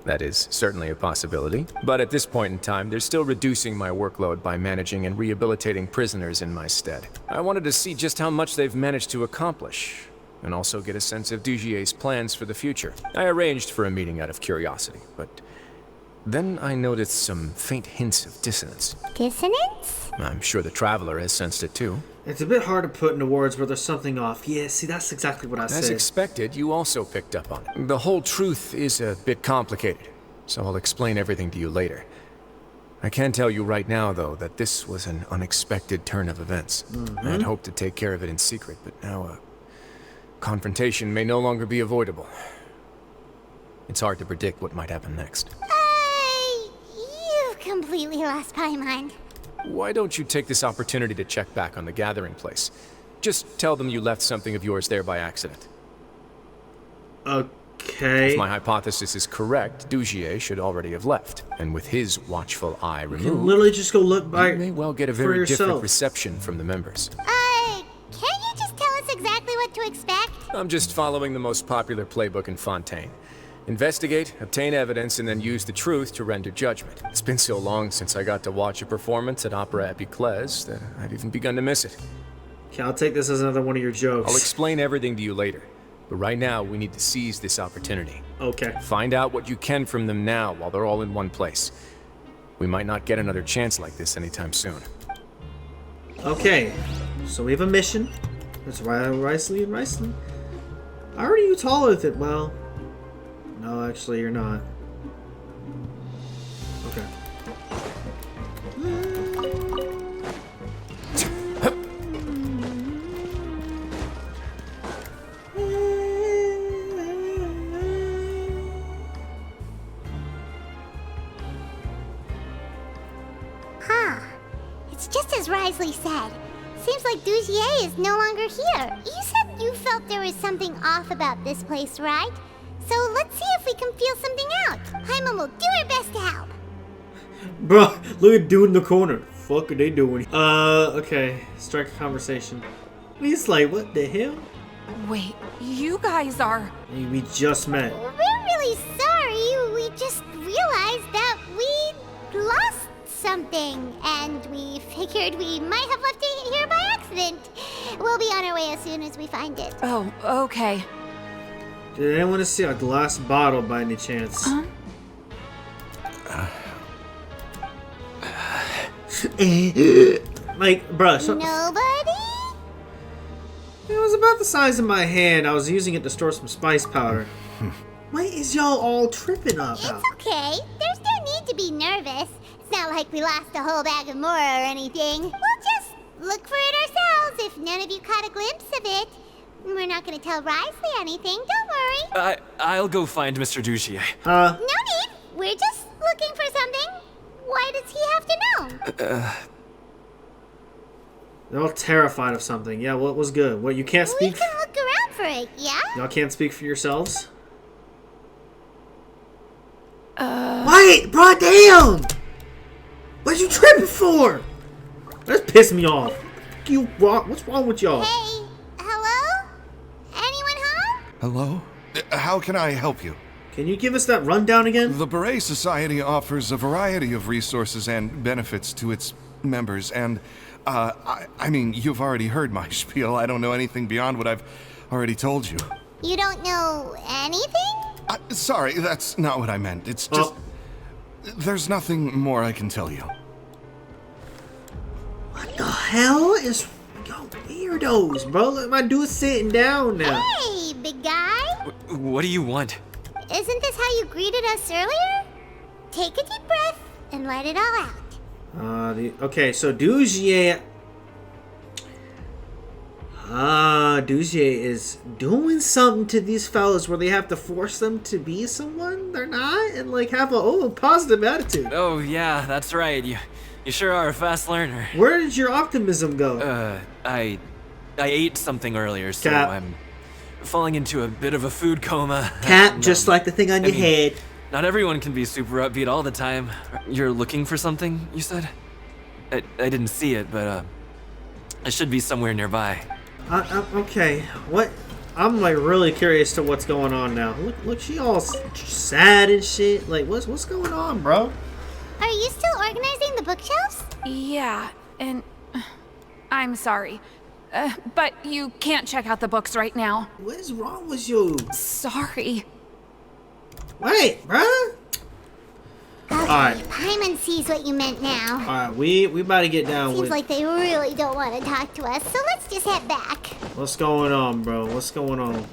That is certainly a possibility. But at this point in time, they're still reducing my workload by managing and rehabilitating prisoners in my stead. I wanted to see just how much they've managed to accomplish, and also get a sense of Dugier's plans for the future. I arranged for a meeting out of curiosity, but then I noticed some faint hints of dissonance. Dissonance? I'm sure the Traveler has sensed it too. It's a bit hard to put into words where there's something off. Yeah, see, that's exactly what I said. As expected, you also picked up on it. The whole truth is a bit complicated, so I'll explain everything to you later. I can tell you right now, though, that this was an unexpected turn of events. I had hoped to take care of it in secret, but now a confrontation may no longer be avoidable. It's hard to predict what might happen next. You've completely lost Paimon. Why don't you take this opportunity to check back on the gathering place? Just tell them you left something of yours there by accident. Okay. If my hypothesis is correct, Dugier should already have left. And with his watchful eye removed, You can literally just go look by you may well get a very different reception from the members. Can't you just tell us exactly what to expect? I'm just following the most popular playbook in Fontaine. Investigate, obtain evidence, and then use the truth to render judgment. It's been so long since I got to watch a performance at Opera Epiclese that I've even begun to miss it. Okay, I'll take this as another one of your jokes. I'll explain everything to you later, but right now we need to seize this opportunity. Okay. Find out what you can from them now while they're all in one place. We might not get another chance like this anytime soon. Okay, so we have a mission. That's Wriothesley and Wriothesley. Are you taller than... Well... No, actually, you're not. Okay. Huh. It's just as Wriothesley said. Seems like Dugier is no longer here. You said you felt there was something off about this place, right? So let's see if we can feel something out. Paimon will do her best to help. Bro, look at dude in the corner. Fuck are they doing? Okay. Strike a conversation. He's like, what the hell? Wait, you guys are... Hey, we just met. We're really sorry. We just realized that we lost something, and we figured we might have left it here by accident. We'll be on our way as soon as we find it. Oh, okay. Did anyone see a glass bottle by any chance? Like, bruh. Nobody? It was about the size of my hand. I was using it to store some spice powder. What is y'all all tripping up about? It's okay. There's no need to be nervous. It's not like we lost a whole bag of Mora or anything. We'll just look for it ourselves if none of you caught a glimpse of it. We're not going to tell Wriothesley anything, don't worry. I'll go find Mr. Dugier. No need. We're just looking for something. Why does he have to know? They're all terrified of something. Yeah, what was good? What, you can't speak? We can look around for it, yeah? Y'all can't speak for yourselves? Wait, bro, damn! What you tripping for? That's pissing me off. What's wrong with y'all? Hey, hello? Anyone home? Hello? How can I help you? Can you give us that rundown again? The Beret Society offers a variety of resources and benefits to its members, and, I mean, you've already heard my spiel. I don't know anything beyond what I've already told you. You don't know anything? Sorry, that's not what I meant. It's just... There's nothing more I can tell you. What the hell is... Yo, weirdos, bro. Look, my dude's sitting down now. Hey, big guy. What do you want? Isn't this how you greeted us earlier? Take a deep breath and let it all out. Okay, so Dugier... Dujier is doing something to these fellas where they have to force them to be someone they're not and like have a positive attitude. Oh yeah, that's right. You sure are a fast learner. Where did your optimism go? I ate something earlier, so Cap. I'm falling into a bit of a food coma. Cap, just like the thing on your head. Not everyone can be super upbeat all the time. You're looking for something, you said? I didn't see it, but it should be somewhere nearby. Okay, what? I'm like really curious to what's going on now. Look, she all sad and shit. Like, what's going on, bro? Are you still organizing the bookshelves? Yeah, and I'm sorry. But you can't check out the books right now. What is wrong with you? Sorry. Wait, bruh. Okay, Alright. Paimon sees what you meant now. Alright, we about to get down Seems with... like they really don't want to talk to us, so let's just head back. What's going on, bro? What's going on?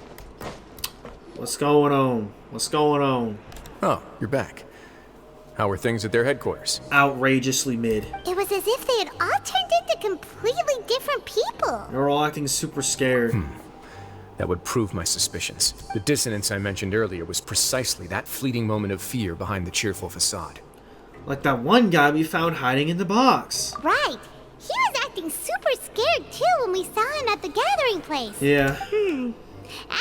What's going on? What's going on? Oh, you're back. How were things at their headquarters? Outrageously mid. It was as if they had all turned into completely different people. They're all acting super scared. That would prove my suspicions. The dissonance I mentioned earlier was precisely that fleeting moment of fear behind the cheerful facade. Like that one guy we found hiding in the box. Right. He was acting super scared too when we saw him at the gathering place. Yeah.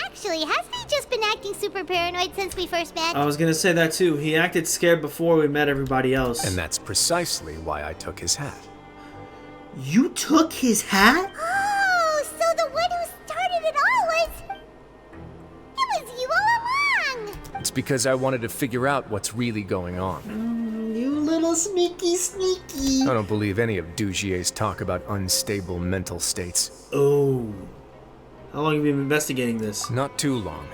Actually, hasn't he just been acting super paranoid since we first met? I was gonna say that too. He acted scared before we met everybody else. And that's precisely why I took his hat. You took his hat? Oh, so the one who started it all was... It was you all along! It's because I wanted to figure out what's really going on. You little sneaky. I don't believe any of Dujier's talk about unstable mental states. Oh. How long have you been investigating this? Not too long.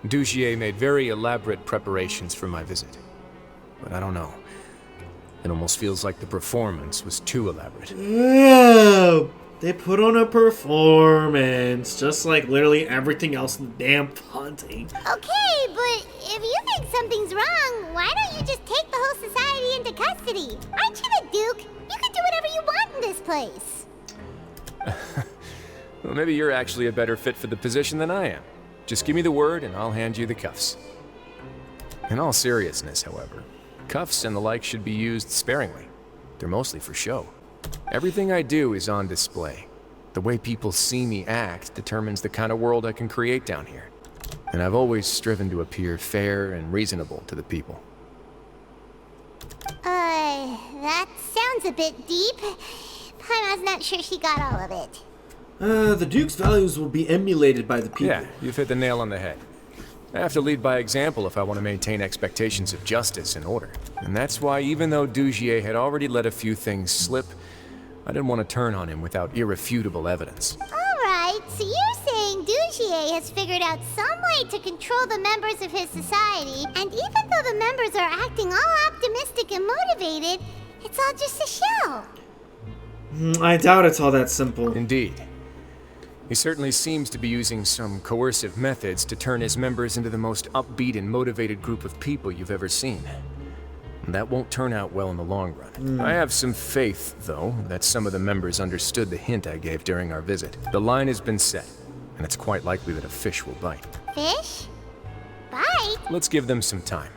Dugier made very elaborate preparations for my visit. But I don't know. It almost feels like the performance was too elaborate. Yeah, they put on a performance, just like literally everything else in the damn haunting. Okay, but if you think something's wrong, why don't you just take the whole society into custody? Aren't you the Duke? You can do whatever you want in this place. Well, maybe you're actually a better fit for the position than I am. Just give me the word and I'll hand you the cuffs. In all seriousness, however, cuffs and the like should be used sparingly. They're mostly for show. Everything I do is on display. The way people see me act determines the kind of world I can create down here. And I've always striven to appear fair and reasonable to the people. That sounds a bit deep. Paimon's not sure she got all of it. The Duke's values will be emulated by the people. Yeah, you've hit the nail on the head. I have to lead by example if I want to maintain expectations of justice and order. And that's why, even though Dugier had already let a few things slip, I didn't want to turn on him without irrefutable evidence. Alright, so you're saying Dugier has figured out some way to control the members of his society, and even though the members are acting all optimistic and motivated, it's all just a show. I doubt it's all that simple. Indeed. He certainly seems to be using some coercive methods to turn his members into the most upbeat and motivated group of people you've ever seen. And that won't turn out well in the long run. I have some faith, though, that some of the members understood the hint I gave during our visit. The line has been set, and it's quite likely that a fish will bite. Fish? Bite? Let's give them some time.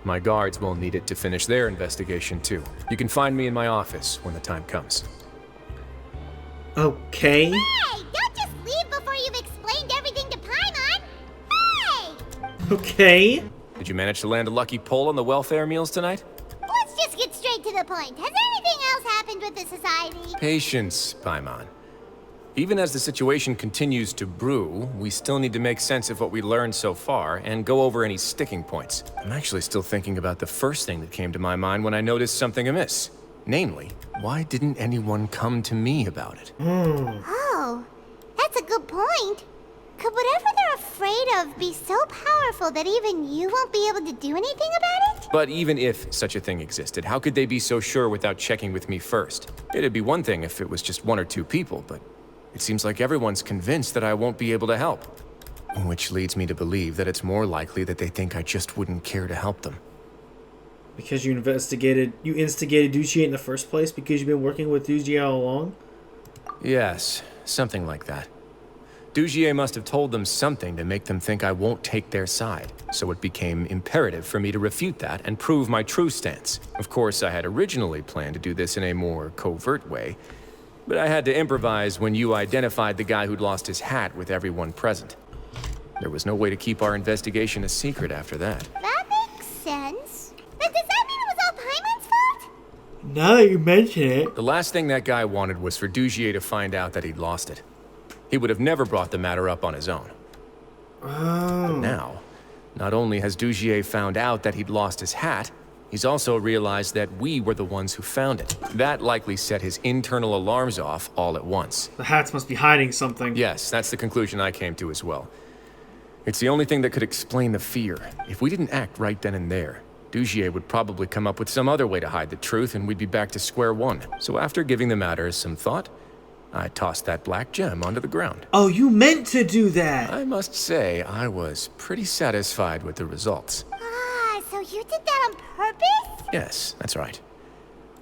My guards will need it to finish their investigation, too. You can find me in my office when the time comes. Okay. Hey! Don't just leave before you've explained everything to Paimon! Hey! Okay. Did you manage to land a lucky pull on the welfare meals tonight? Let's just get straight to the point. Has anything else happened with the society? Patience, Paimon. Even as the situation continues to brew, we still need to make sense of what we learned so far and go over any sticking points. I'm actually still thinking about the first thing that came to my mind when I noticed something amiss. Namely, why didn't anyone come to me about it? Oh, that's a good point. Could whatever they're afraid of be so powerful that even you won't be able to do anything about it? But even if such a thing existed, how could they be so sure without checking with me first? It'd be one thing if it was just one or two people, but it seems like everyone's convinced that I won't be able to help. Which leads me to believe that it's more likely that they think I just wouldn't care to help them. Because you instigated Dujier in the first place? Because you've been working with Dujier all along? Yes, something like that. Dugier must have told them something to make them think I won't take their side, so it became imperative for me to refute that and prove my true stance. Of course, I had originally planned to do this in a more covert way, but I had to improvise when you identified the guy who'd lost his hat with everyone present. There was no way to keep our investigation a secret after that. That makes sense. But does that mean it was all Paimon's fault? Now that you mention it. The last thing that guy wanted was for Dugier to find out that he'd lost it. He would have never brought the matter up on his own. But now, not only has Dugier found out that he'd lost his hat, he's also realized that we were the ones who found it. That likely set his internal alarms off all at once. The hats must be hiding something. Yes, that's the conclusion I came to as well. It's the only thing that could explain the fear. If we didn't act right then and there, Dugier would probably come up with some other way to hide the truth and we'd be back to square one. So after giving the matter some thought, I tossed that black gem onto the ground. Oh, you meant to do that! I must say, I was pretty satisfied with the results. Ah, so you did that on purpose? Yes, that's right.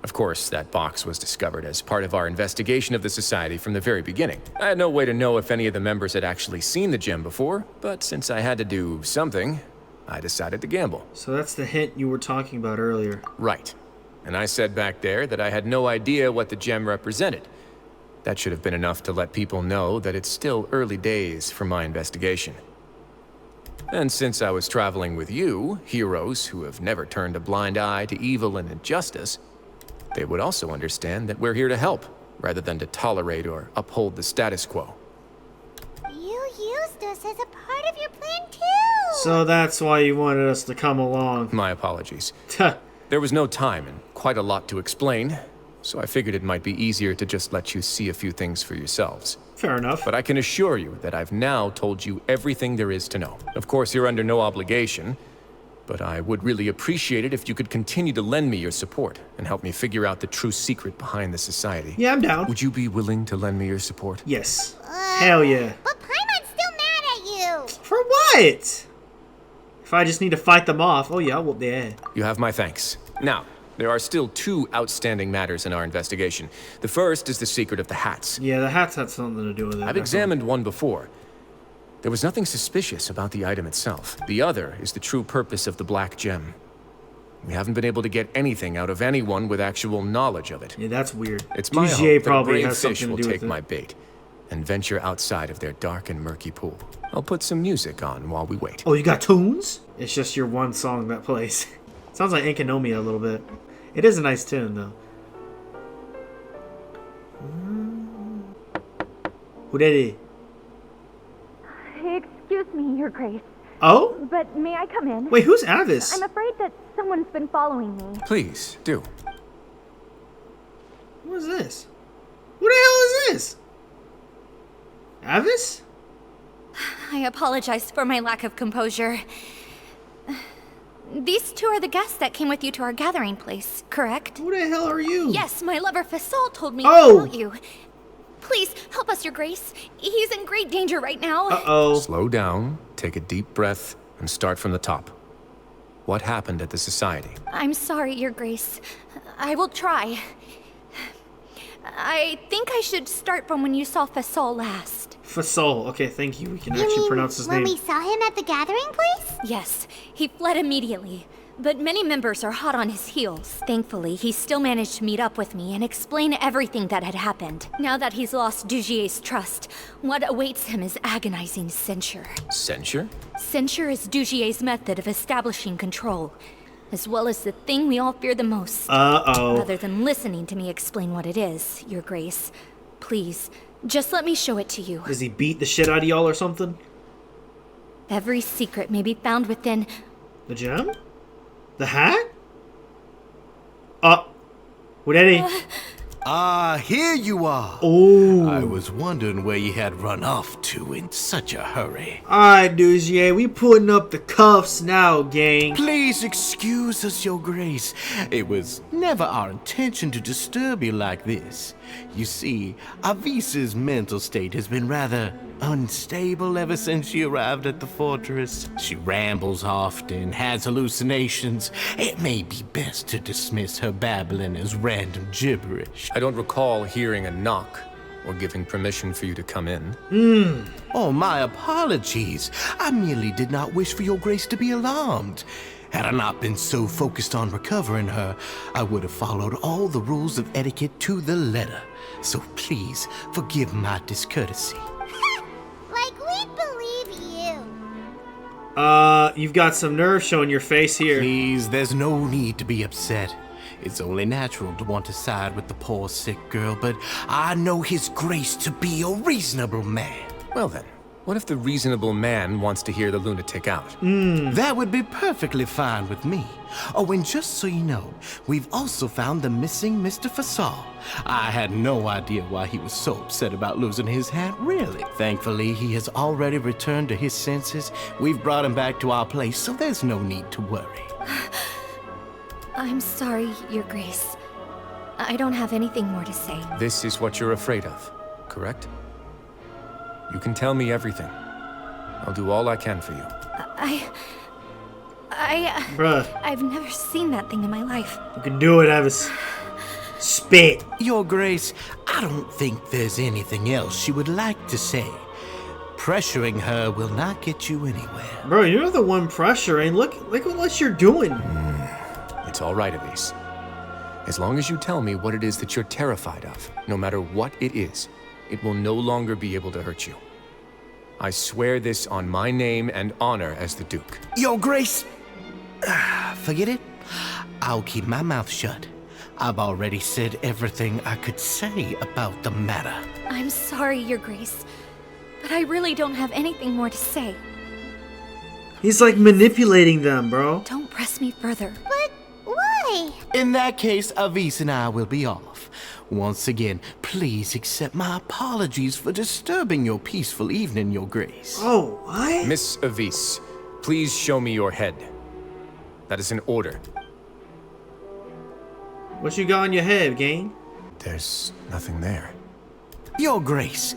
Of course, that box was discovered as part of our investigation of the Society from the very beginning. I had no way to know if any of the members had actually seen the gem before, but since I had to do something, I decided to gamble. So that's the hint you were talking about earlier. Right. And I said back there that I had no idea what the gem represented. That should have been enough to let people know that it's still early days for my investigation. And since I was traveling with you, heroes who have never turned a blind eye to evil and injustice, they would also understand that we're here to help, rather than to tolerate or uphold the status quo. You used us as a part of your plan too! So that's why you wanted us to come along. My apologies. There was no time and quite a lot to explain, so I figured it might be easier to just let you see a few things for yourselves. Fair enough. But I can assure you that I've now told you everything there is to know. Of course, you're under no obligation, but I would really appreciate it if you could continue to lend me your support and help me figure out the true secret behind the Society. Yeah, I'm down. Would you be willing to lend me your support? Yes. Hell yeah. But Paimon's still mad at you! For what? If I just need to fight them off, oh yeah, I'll whoop their head. You have my thanks. Now, there are still two outstanding matters in our investigation. The first is the secret of the hats. Yeah, the hats had something to do with it. I've examined one before. There was nothing suspicious about the item itself. The other is the true purpose of the black gem. We haven't been able to get anything out of anyone with actual knowledge of it. Yeah, that's weird. It's my Dugier hope that a probably brave has fish something will to do take with my it. bait and venture outside of their dark and murky pool. I'll put some music on while we wait. Oh, you got tunes? It's just your one song that plays. Sounds like Enkinomia a little bit. It is a nice tune, though. Who that is? Excuse me, Your Grace. Oh? But may I come in? Wait, who's Avis? I'm afraid that someone's been following me. Please, do. What is this? Who the hell is this? Avis? I apologize for my lack of composure. These two are the guests that came with you to our gathering place, correct? Who the hell are you? Yes, my lover Fasol told me Oh! to tell you. Please, help us, Your Grace. He's in great danger right now. Uh-oh. Slow down, take a deep breath, and start from the top. What happened at the Society? I'm sorry, Your Grace. I will try. I think I should start from when you saw Fasol last. Fasol. Okay, thank you. We can You actually mean pronounce his when name. we saw him at the gathering place? Yes, he fled immediately. But many members are hot on his heels. Thankfully, he still managed to meet up with me and explain everything that had happened. Now that he's lost Dugier's trust, what awaits him is agonizing censure. Censure? Censure is Dugier's method of establishing control, as well as the thing we all fear the most. Uh-oh. Rather than listening to me explain what it is, Your Grace, please, just let me show it to you. Does he beat the shit out of y'all or something? Every secret may be found within... The gem? The hat? What that is? Here you are. Oh. I was wondering where you had run off to in such a hurry. Alright, dudes, yeah, we putting up the cuffs now, gang. Please excuse us, Your Grace. It was never our intention to disturb you like this. You see, Avisa's mental state has been rather unstable ever since she arrived at the fortress. She rambles often, has hallucinations. It may be best to dismiss her babbling as random gibberish. I don't recall hearing a knock or giving permission for you to come in. Oh, my apologies. I merely did not wish for your grace to be alarmed. Had I not been so focused on recovering her, I would have followed all the rules of etiquette to the letter. So please, forgive my discourtesy. Like we believe you. You've got some nerve showing your face here. Please, there's no need to be upset. It's only natural to want to side with the poor sick girl, but I know his grace to be a reasonable man. Well then, what if the reasonable man wants to hear the lunatic out? That would be perfectly fine with me. Oh, and just so you know, we've also found the missing Mr. Fasal. I had no idea why he was so upset about losing his hat, really. Thankfully, he has already returned to his senses. We've brought him back to our place, so there's no need to worry. I'm sorry, Your Grace. I don't have anything more to say. This is what you're afraid of, correct? You can tell me everything. I'll do all I can for you. Bruh, I've never seen that thing in my life. you can do it, Evis. Spit. Your Grace, I don't think there's anything else she would like to say. Pressuring her will not get you anywhere. Bro, you're the one pressuring. Look what you're doing. It's all right, Elise. As long as you tell me what it is that you're terrified of, no matter what it is, it will no longer be able to hurt you. I swear this on my name and honor as the Duke. Your Grace, forget it. I'll keep my mouth shut. I've already said everything I could say about the matter. I'm sorry, Your Grace, but I really don't have anything more to say. He's like manipulating them, bro. Don't press me further. But why? In that case, Avis and I will be off. Once again, please accept my apologies for disturbing your peaceful evening, Your Grace. Oh, what? Miss Avis, please show me your head. That is an order. What you got on your head, gang? There's nothing there. Your Grace,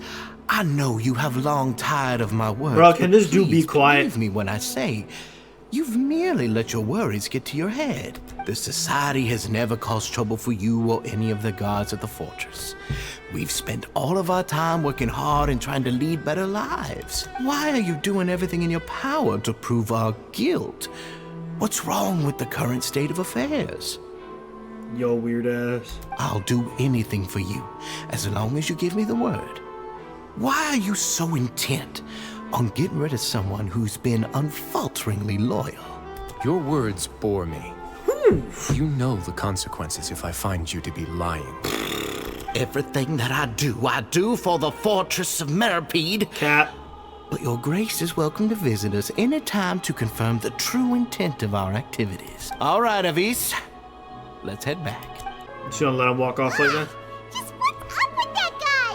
I know you have long tired of my words. Bro, can but this dude be please quiet? Believe me when I say, you've merely let your worries get to your head. The Society has never caused trouble for you or any of the guards at the fortress. We've spent all of our time working hard and trying to lead better lives. Why are you doing everything in your power to prove our guilt? What's wrong with the current state of affairs? Yo, weird ass. I'll do anything for you, as long as you give me the word. Why are you so intent on getting rid of someone who's been unfalteringly loyal? Your words bore me. You know the consequences if I find you to be lying. Everything that I do for the Fortress of Meripede. Cat. But Your Grace is welcome to visit us anytime to confirm the true intent of our activities. All right, Avis. Let's head back. You gonna let him walk off like that? Just what's up with that guy?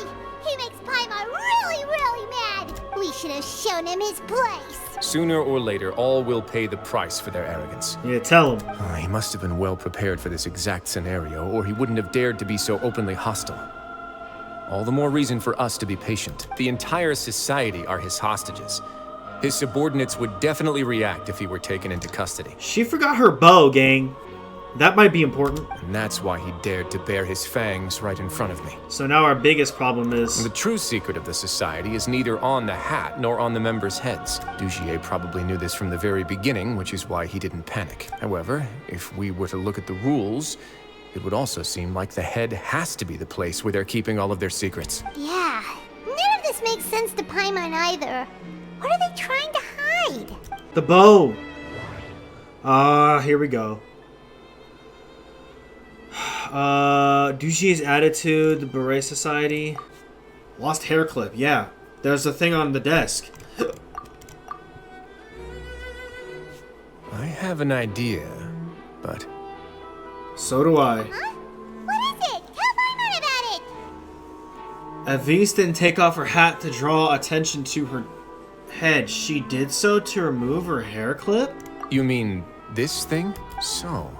He makes Paimon really, really mad. We should have shown him his place. Sooner or later, all will pay the price for their arrogance. Yeah, tell him. He must have been well prepared for this exact scenario, or he wouldn't have dared to be so openly hostile. All the more reason for us to be patient. The entire society are his hostages. His subordinates would definitely react if he were taken into custody. She forgot her bow, gang. That might be important. And that's why he dared to bare his fangs right in front of me. So now our biggest problem is... The true secret of the society is neither on the hat nor on the members' heads. Dugier probably knew this from the very beginning, which is why he didn't panic. However, if we were to look at the rules, it would also seem like the head has to be the place where they're keeping all of their secrets. Yeah, none of this makes sense to Paimon either. What are they trying to hide? The bow. Here we go. Dugier's attitude, the Beret Society. Lost hair clip, yeah. There's a thing on the desk. I have an idea, but... So do I. Huh? What is it? Tell Paimon about it! Avis didn't take off her hat to draw attention to her head. She did so to remove her hair clip? You mean this thing? So,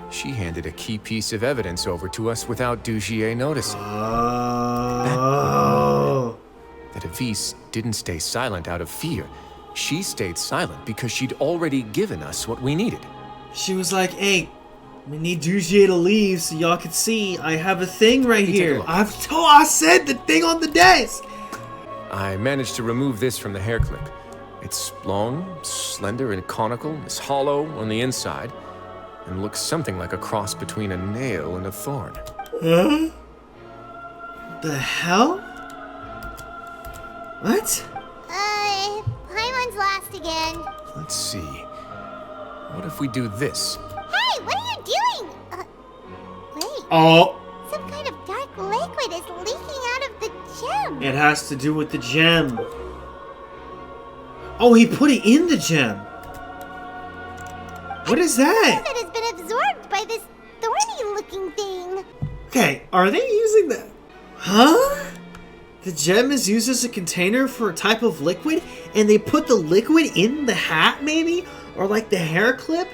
she handed a key piece of evidence over to us without Dugier noticing. Oh. That Avis didn't stay silent out of fear. She stayed silent because she'd already given us what we needed. She was like, hey, We need Dugier to leave so y'all can see. I have a thing right here. I said the thing on the desk. I managed to remove this from the hair clip. It's long, slender, and conical. It's hollow on the inside, and looks something like a cross between a nail and a thorn. Huh? The hell? What? Paimon's lost again. Let's see. What if we do this? Hey, what are you doing? Wait. Oh. Some kind of dark liquid is leaking out of the gem. It has to do with the gem. Oh, he put it in the gem. What is that? Some of it has been absorbed by this thorny-looking thing. Okay, are they using that? Huh? The gem is used as a container for a type of liquid, and they put the liquid in the hat, maybe? Or like the hair clip,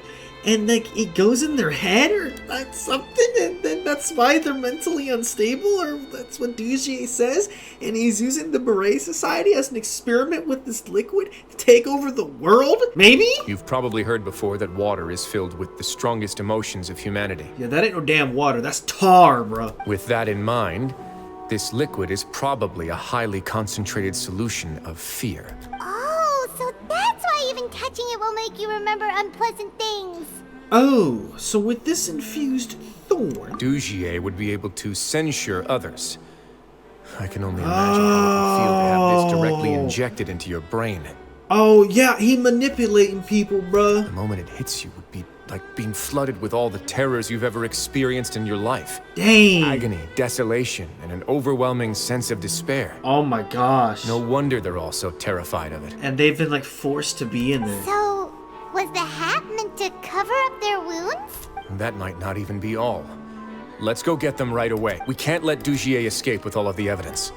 and like it goes in their head or like something, and then that's why they're mentally unstable, or that's what Dugier says, and he's using the Beret Society as an experiment with this liquid to take over the world? Maybe? You've probably heard before that water is filled with the strongest emotions of humanity. Yeah, that ain't no damn water, that's tar, bro. With that in mind, this liquid is probably a highly concentrated solution of fear. Oh, so that's why even touching it will make you remember unpleasant things. Oh, so with this infused thorn... Dugier would be able to censure others. I can only imagine how it would feel to have this directly injected into your brain. Oh, yeah, he manipulating people, bruh. The moment it hits you would be like being flooded with all the terrors you've ever experienced in your life. Dang. Agony, desolation, and an overwhelming sense of despair. Oh my gosh. No wonder they're all so terrified of it. And they've been like forced to be in there. So, was the hat meant to cover up their wounds? That might not even be all. Let's go get them right away. We can't let Dugier escape with all of the evidence.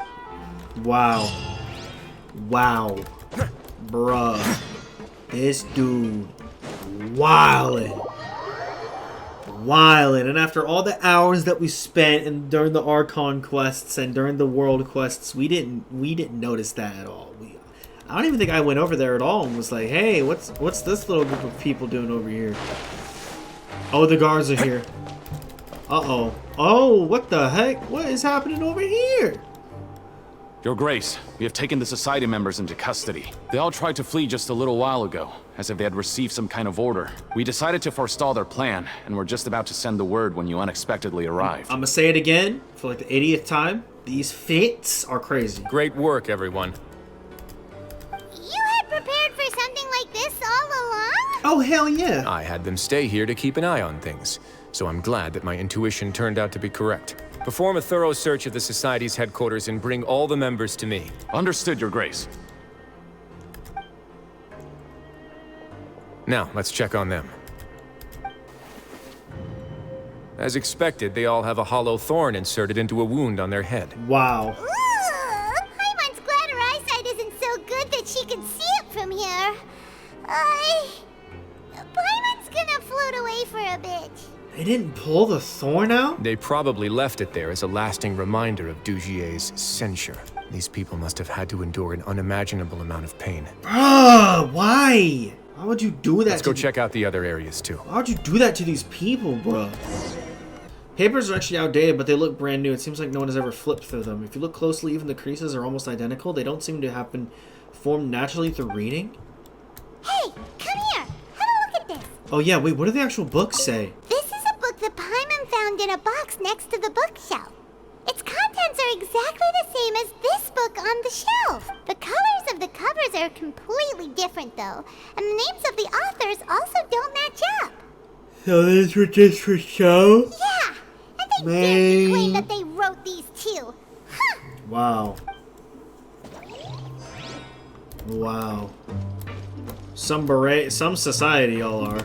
Wow. Wow. Bruh. This dude wildin'. Wildin'. And after all the hours that we spent and during the Archon quests and during the world quests, we didn't notice that at all. I don't even think I went over there at all and was like, hey, what's this little group of people doing over here? Oh, the guards are here. Uh-oh. Oh, what the heck? What is happening over here? Your Grace, we have taken the Society members into custody. They all tried to flee just a little while ago, as if they had received some kind of order. We decided to forestall their plan, and were just about to send the word when you unexpectedly arrived. I'm gonna say it again, for like the 80th time. These fits are crazy. Great work, everyone. You had prepared for something like this all along? Oh, hell yeah. I had them stay here to keep an eye on things, so I'm glad that my intuition turned out to be correct. Perform a thorough search of the Society's headquarters and bring all the members to me. Understood, Your Grace. Now, let's check on them. As expected, they all have a hollow thorn inserted into a wound on their head. Wow. Ooh, Paimon's glad her eyesight isn't so good that she can see it from here. Paimon's gonna float away for a bit. They didn't pull the thorn out? They probably left it there as a lasting reminder of Dugier's censure. These people must have had to endure an unimaginable amount of pain. Why? Why would you do that? Let's go check out the other areas too. Why would you do that to these people, bro? Papers are actually outdated, but they look brand new. It seems like no one has ever flipped through them. If you look closely, even the creases are almost identical. They don't seem to have been formed naturally through reading. Hey, come here. Have a look at this. Oh yeah, wait, what do the actual books say? This is a book that Paimon found in a box next to the bookshelf. Its contents are exactly the same as this book on the shelf. The colors of the covers are completely different, though, and the names of the authors also don't match up. So this was just for show? Yeah, and they dare to claim that they wrote these too. Huh. Wow. Wow. Some society y'all are.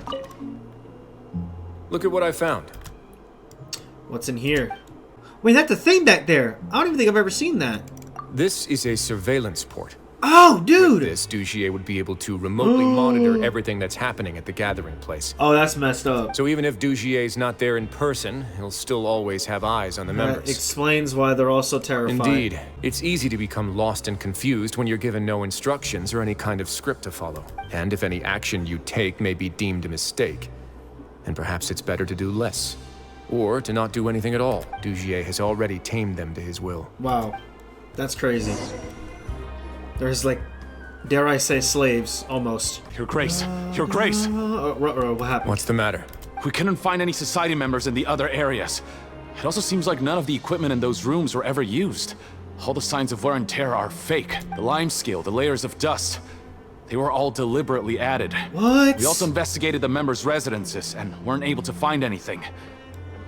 Look at what I found. What's in here? Wait, that's a thing back there. I don't even think I've ever seen that. This is a surveillance port. Oh, dude! With this, Dugier would be able to remotely monitor everything that's happening at the gathering place. Oh, that's messed up. So even if Dugier's not there in person, he'll still always have eyes on the members. That explains why they're all so terrified. Indeed. It's easy to become lost and confused when you're given no instructions or any kind of script to follow. And if any action you take may be deemed a mistake. And perhaps it's better to do less. Or to not do anything at all. Dugier has already tamed them to his will. Wow. That's crazy. There's like, dare I say, slaves, almost. Your Grace! Your Grace! What happened? What's the matter? We couldn't find any society members in the other areas. It also seems like none of the equipment in those rooms were ever used. All the signs of wear and tear are fake. The lime scale, the layers of dust. They were all deliberately added. What? We also investigated the members' residences and weren't able to find anything.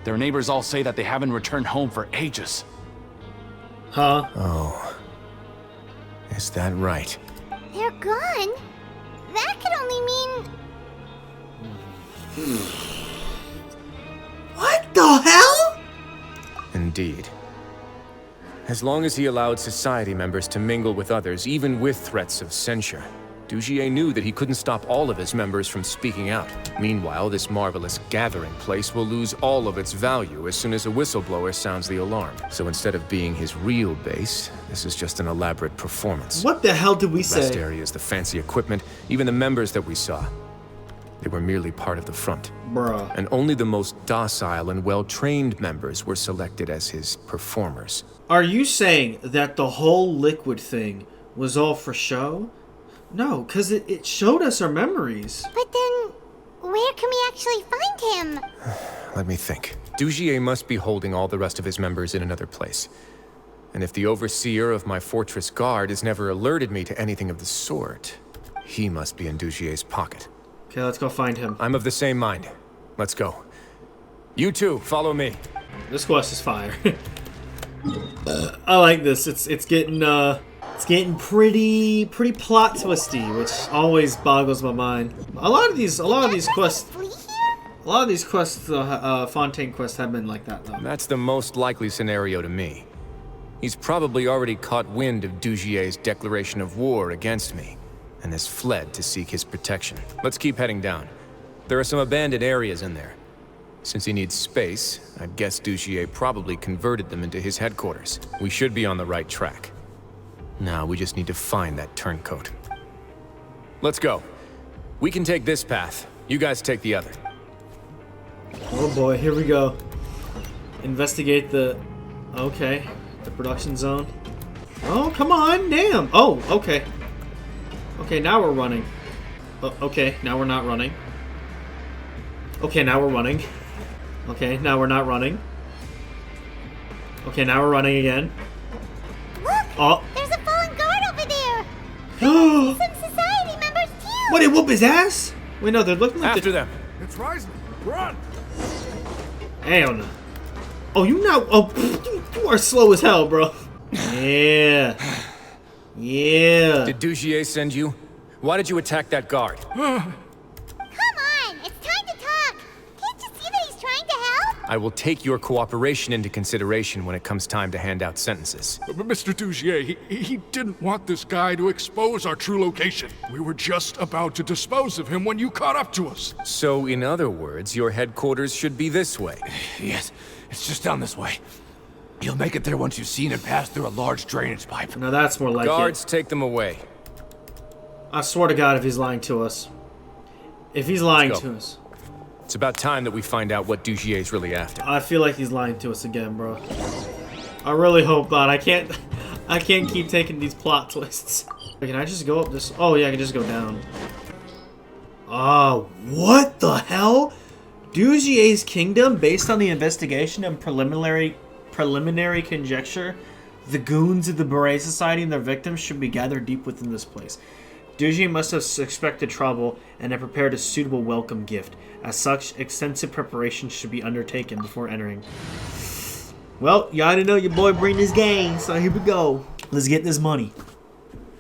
Their neighbors all say that they haven't returned home for ages. Huh? Oh. Is that right? They're gone? That could only mean... What the hell? Indeed. As long as he allowed society members to mingle with others, even with threats of censure, Dugier knew that he couldn't stop all of his members from speaking out. Meanwhile, this marvelous gathering place will lose all of its value as soon as a whistleblower sounds the alarm. So instead of being his real base, this is just an elaborate performance. What the hell did we say? Rest areas, the fancy equipment, even the members that we saw. They were merely part of the front. Bruh. And only the most docile and well-trained members were selected as his performers. Are you saying that the whole liquid thing was all for show? No, because it showed us our memories. But then, where can we actually find him? Let me think. Dugier must be holding all the rest of his members in another place. And if the overseer of my fortress guard has never alerted me to anything of the sort, he must be in Dugier's pocket. Okay, let's go find him. I'm of the same mind. Let's go. You two, follow me. This quest is fire. I like this. It's getting pretty plot twisty, which always boggles my mind. A lot of these quests, Fontaine quests have been like that though. That's the most likely scenario to me. He's probably already caught wind of Dugier's declaration of war against me, and has fled to seek his protection. Let's keep heading down. There are some abandoned areas in there. Since he needs space, I'd guess Dugier probably converted them into his headquarters. We should be on the right track. Now we just need to find that turncoat. Let's go. We can take this path. You guys take the other. Oh boy, here we go. Investigate the... Okay. The production zone. Oh, come on, damn. Oh, okay. Okay, now we're running. Okay, now we're not running. Okay, now we're running. Okay, now we're not running. Okay, now we're running again. Look! Oh. There's a fallen guard over there! Some society members too! What, did whoop his ass? Wait, no, they're looking like after them. It's Wriothesley. Run! Hell no. Oh, you now... Oh, you are slow as hell, bro. Yeah. Yeah. Did Dugier send you? Why did you attack that guard? Come on! It's time to talk! Can't you see that he's trying to help? I will take your cooperation into consideration when it comes time to hand out sentences. But Mr. Dugier, he didn't want this guy to expose our true location. We were just about to dispose of him when you caught up to us. So, in other words, your headquarters should be this way. Yes, it's just down this way. You'll make it there once you've seen it pass through a large drainage pipe. Now that's more like Guards, take them away. I swear to God if he's lying to us. If he's lying to us. It's about time that we find out what Dugier's really after. I feel like he's lying to us again, bro. I really hope not. I can't keep taking these plot twists. Can I just go up this? Oh yeah, I can just go down. Oh, what the hell? Dugier's kingdom, based on the investigation and preliminary conjecture, the goons of the Beret Society and their victims should be gathered deep within this place. Dugier must have suspected trouble and have prepared a suitable welcome gift. As such, extensive preparation should be undertaken before entering. Well, you already know your boy bring this gang, so here we go. Let's get this money.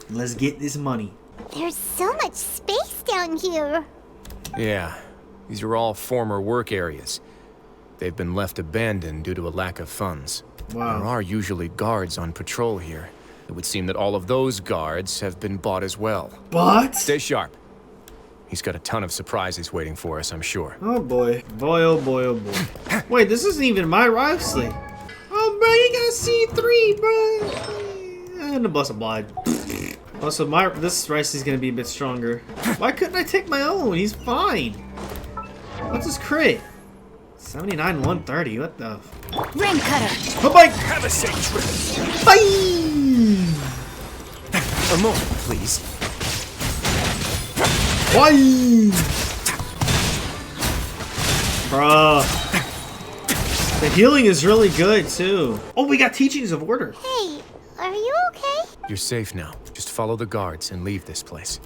Let's get this money. There's so much space down here. Yeah, these are all former work areas. They've been left abandoned due to a lack of funds. Wow. There are usually guards on patrol here. It would seem that all of those guards have been bought as well. What? Stay sharp. He's got a ton of surprises waiting for us, I'm sure. Oh boy. Boy, oh boy, oh boy. Wait, this isn't even my Wriothesley. Oh, bro, you got C3, bro. And a bus of blood. Also, this Wriothesley's gonna be a bit stronger. Why couldn't I take my own? He's fine. What's his crit? 79, 130. What the? Ring cutter. Oh my! Have a safe trip. Bye! A moment, please. Bye! Bruh. The healing is really good, too. Oh, we got teachings of order. Hey, are you okay? You're safe now. Just follow the guards and leave this place.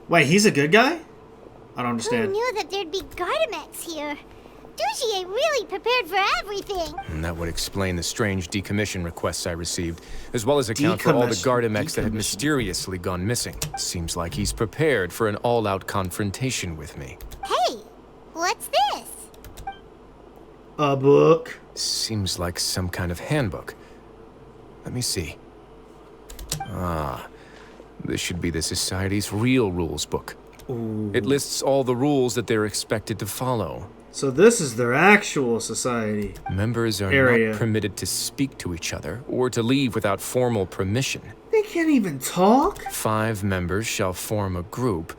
Wait, he's a good guy? I don't Who understand. knew that there'd be Gardamex here? Dujier really prepared for everything. And that would explain the strange decommission requests I received, as well as account for all the Gardamex that had mysteriously gone missing. Seems like he's prepared for an all-out confrontation with me. Hey, what's this? A book. Seems like some kind of handbook. Let me see. Ah, this should be the Society's real rules book. Ooh. It lists all the rules that they're expected to follow. So this is their actual society. Members are not permitted to speak to each other or to leave without formal permission. They can't even talk? 5 members shall form a group,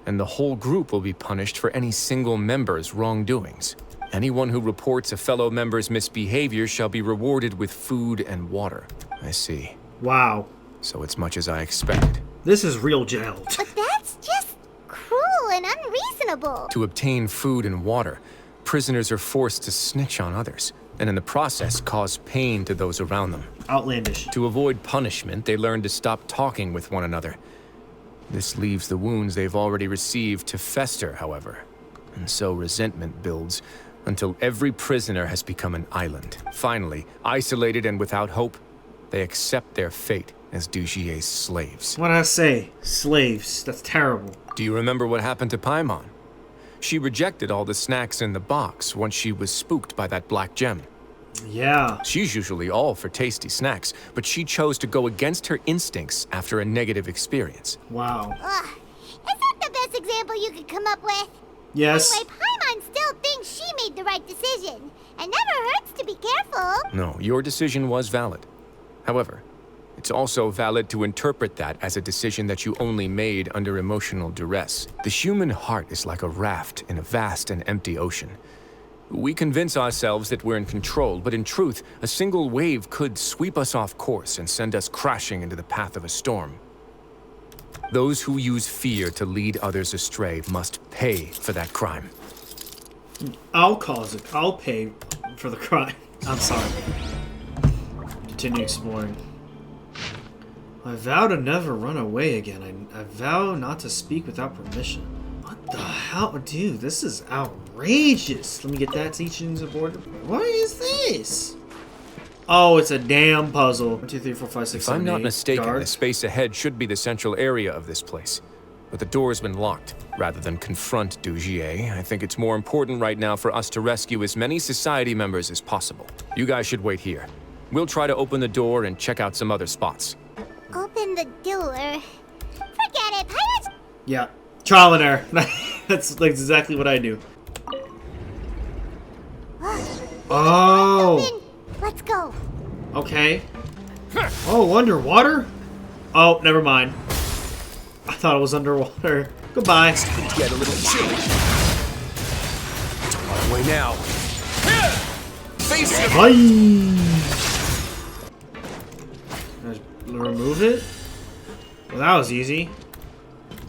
and the whole group will be punished for any single member's wrongdoings. Anyone who reports a fellow member's misbehavior shall be rewarded with food and water. I see. Wow. So it's much as I expected. This is real jail. But that's just cruel and unreasonable. To obtain food and water, prisoners are forced to snitch on others, and in the process cause pain to those around them. Outlandish. To avoid punishment, they learn to stop talking with one another. This leaves the wounds they've already received to fester, however. And so resentment builds, until every prisoner has become an island. Finally, isolated and without hope, they accept their fate as Dujier's slaves. What'd I say? Slaves. That's terrible. Do you remember what happened to Paimon? She rejected all the snacks in the box once she was spooked by that black gem. Yeah. She's usually all for tasty snacks, but she chose to go against her instincts after a negative experience. Wow. Ugh, is that the best example you could come up with? Yes. Anyway, Paimon still thinks she made the right decision. It never hurts to be careful. No, your decision was valid. However, it's also valid to interpret that as a decision that you only made under emotional duress. The human heart is like a raft in a vast and empty ocean. We convince ourselves that we're in control, but in truth, a single wave could sweep us off course and send us crashing into the path of a storm. Those who use fear to lead others astray must pay for that crime. I'll cause it. I'll pay for the crime. I'm sorry. Continue exploring. I vow to never run away again. I vow not to speak without permission. What the hell? Dude, this is outrageous. Let me get that teachings of order. What is this? Oh, it's a damn puzzle. 1, 2, 3, 4, 5, 6, If 7, I'm not 8. mistaken, Guard. the space ahead should be the central area of this place. But the door's been locked. Rather than confront Dujier, I think it's more important right now for us to rescue as many society members as possible. You guys should wait here. We'll try to open the door and check out some other spots. Open the door. Forget it, pirates. Yeah. Trial and error. That's like exactly what I do. Oh. Open. Let's go. Okay. Oh, underwater? Oh, never mind. I thought it was underwater. Goodbye. Get a little chilly. It's on my way now. Face it. Bye. Remove it? Well, that was easy.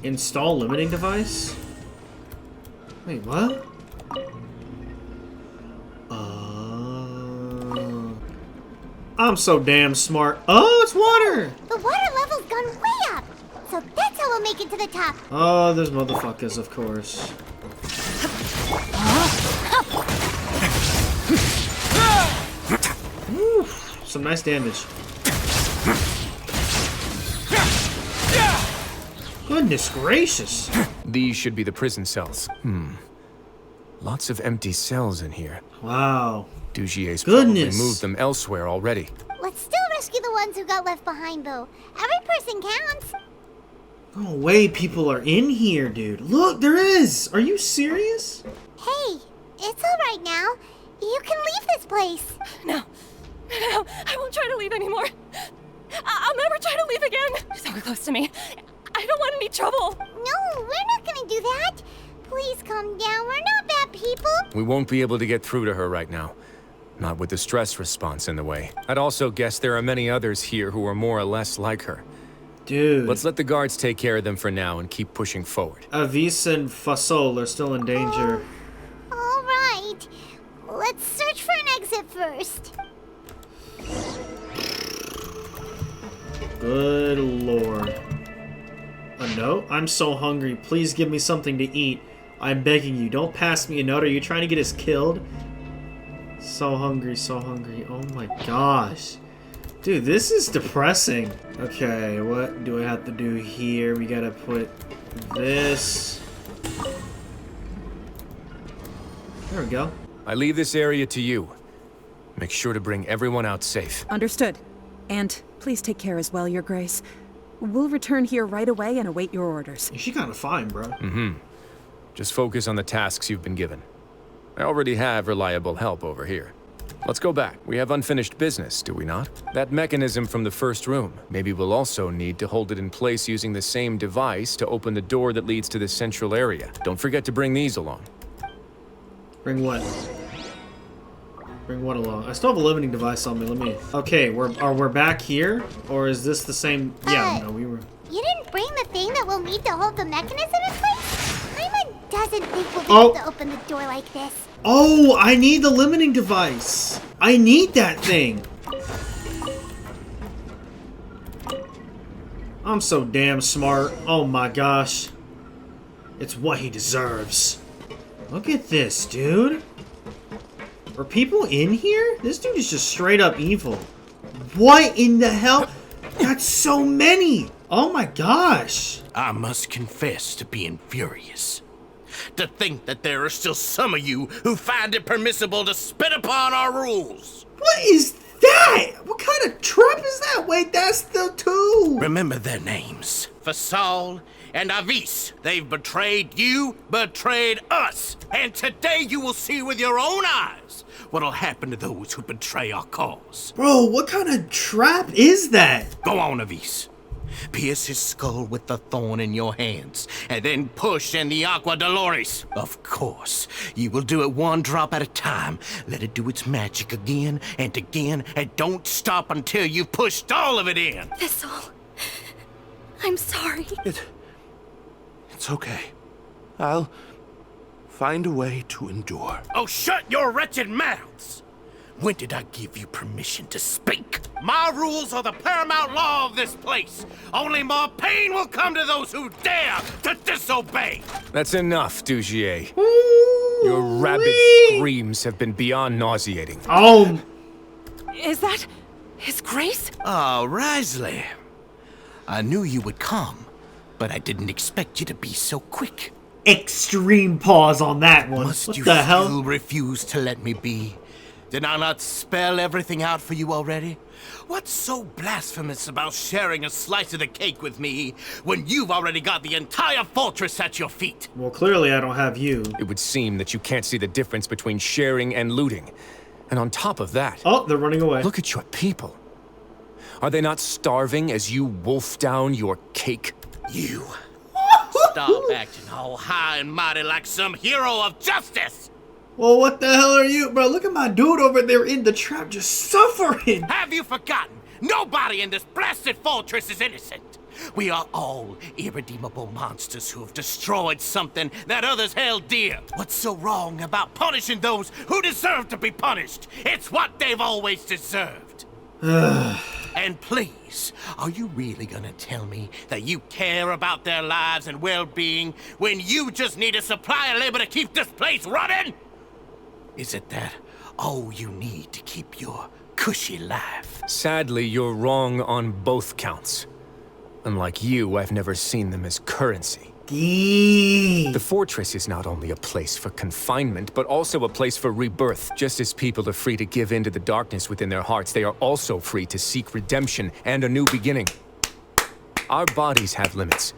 Install limiting device? Wait, what? I'm so damn smart. Oh, it's water! The water level's gone way up. So that's how we'll make it to the top. Oh, there's motherfuckers, of course. Woo, some nice damage. Goodness gracious. These should be the prison cells. Lots of empty cells in here. Wow. Dujier's probably Goodness. moved them elsewhere already. Let's still rescue the ones who got left behind, though. Every person counts. No way people are in here, dude. Look, there is. Are you serious? Hey, it's all right now. You can leave this place. No, I won't try to leave anymore. I'll never try to leave again. Don't get close to me. I don't want any trouble. No, we're not gonna do that. Please calm down. We're not bad people? We won't be able to get through to her right now. Not with the stress response in the way. I'd also guess there are many others here who are more or less like her. Dude. Let's let the guards take care of them for now and keep pushing forward. Avis and Fasol are still in danger. All right. Let's search for an exit first. Good lord. A note? I'm so hungry. Please give me something to eat. I'm begging you. Don't pass me a note. Are you trying to get us killed? So hungry, so hungry. Oh my gosh. Dude, this is depressing. Okay, what do I have to do here? We gotta put this. There we go. I leave this area to you. Make sure to bring everyone out safe. Understood. And please take care as well, Your Grace. We'll return here right away and await your orders. She kinda fine, bro. Mm-hmm. Just focus on the tasks you've been given. I already have reliable help over here. Let's go back. We have unfinished business, do we not? That mechanism from the first room. Maybe we'll also need to hold it in place using the same device to open the door that leads to the central area. Don't forget to bring these along. Bring what? Bring what along? I still have a limiting device on me. Let me... Okay, we're back here? Or is this the same... Yeah, no, we were... You didn't bring the thing that we'll need to hold the mechanism in place? Paimon doesn't think we'll be able to open the door like this. Oh, I need the limiting device. I need that thing. I'm so damn smart. Oh my gosh. It's what he deserves. Look at this, dude. Are people in here? This dude is just straight up evil. What in the hell? That's so many. Oh my gosh. I must confess to being furious. To think that there are still some of you who find it permissible to spit upon our rules. What is that? What kind of trap is that? Wait, that's the two. Remember their names. Fasol and Avis. They've betrayed you, betrayed us. And today you will see with your own eyes what'll happen to those who betray our cause. Bro, what kind of trap is that? Go on, Avis. Pierce his skull with the thorn in your hands, and then push in the Aqua Dolores. Of course, you will do it one drop at a time. Let it do its magic again, and don't stop until you've pushed all of it in. Thistle, I'm sorry. It's okay. I'll find a way to endure. Oh, shut your wretched mouths! When did I give you permission to speak? My rules are the paramount law of this place. Only more pain will come to those who dare to disobey. That's enough, Dugier. Your rabid screams have been beyond nauseating. Oh. Is that His Grace? Oh, Wriothesley. I knew you would come, but I didn't expect you to be so quick. Extreme pause on that one. Must what you the hell? Still refuse to let me be? Did I not spell everything out for you already? What's so blasphemous about sharing a slice of the cake with me when you've already got the entire fortress at your feet? Well, clearly I don't have you. It would seem that you can't see the difference between sharing and looting. And on top of that... Oh, they're running away. Look at your people. Are they not starving as you wolf down your cake? You. Stop acting all high and mighty like some hero of justice! Well, what the hell are you? Bro, look at my dude over there in the trap just suffering. Have you forgotten? Nobody in this blasted fortress is innocent. We are all irredeemable monsters who have destroyed something that others held dear. What's so wrong about punishing those who deserve to be punished? It's what they've always deserved. And please, are you really gonna tell me that you care about their lives and well-being when you just need a supply of labor to keep this place running? Is it that all you need to keep your cushy life? Sadly, you're wrong on both counts. Unlike you, I've never seen them as currency. The fortress is not only a place for confinement, but also a place for rebirth. Just as people are free to give in to the darkness within their hearts, they are also free to seek redemption and a new beginning. Our bodies have limits,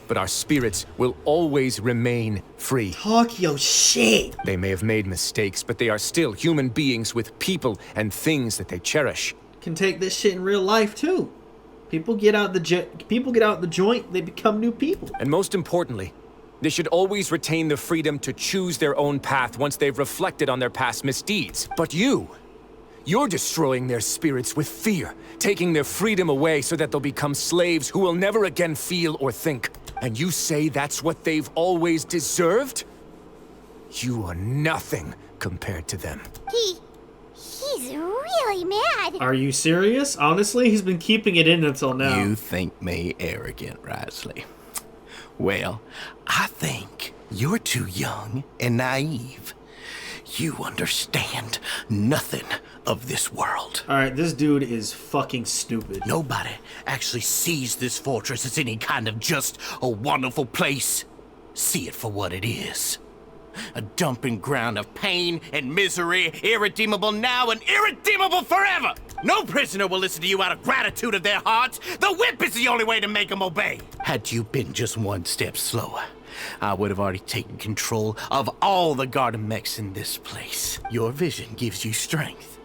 but our spirits will always remain free. Talk your shit. They may have made mistakes, but they are still human beings with people and things that they cherish. Can take this shit in real life too. People get out the joint, they become new people. And most importantly, They should always retain the freedom to choose their own path once they've reflected on their past misdeeds. But you're destroying their spirits with fear, taking their freedom away so that they'll become slaves who will never again feel or think. And you say that's what they've always deserved? You are nothing compared to them. He's really mad. Are you serious? Honestly, he's been keeping it in until now. You think me arrogant, Wriothesley. Well, I think you're too young and naive. You understand nothing of this world. Alright, this dude is fucking stupid. Nobody actually sees this fortress as any kind of just a wonderful place. See it for what it is. A dumping ground of pain and misery, irredeemable now and irredeemable forever! No prisoner will listen to you out of gratitude of their hearts. The whip is the only way to make them obey. Had you been just one step slower, I would have already taken control of all the garden mechs in this place. Your vision gives you strength.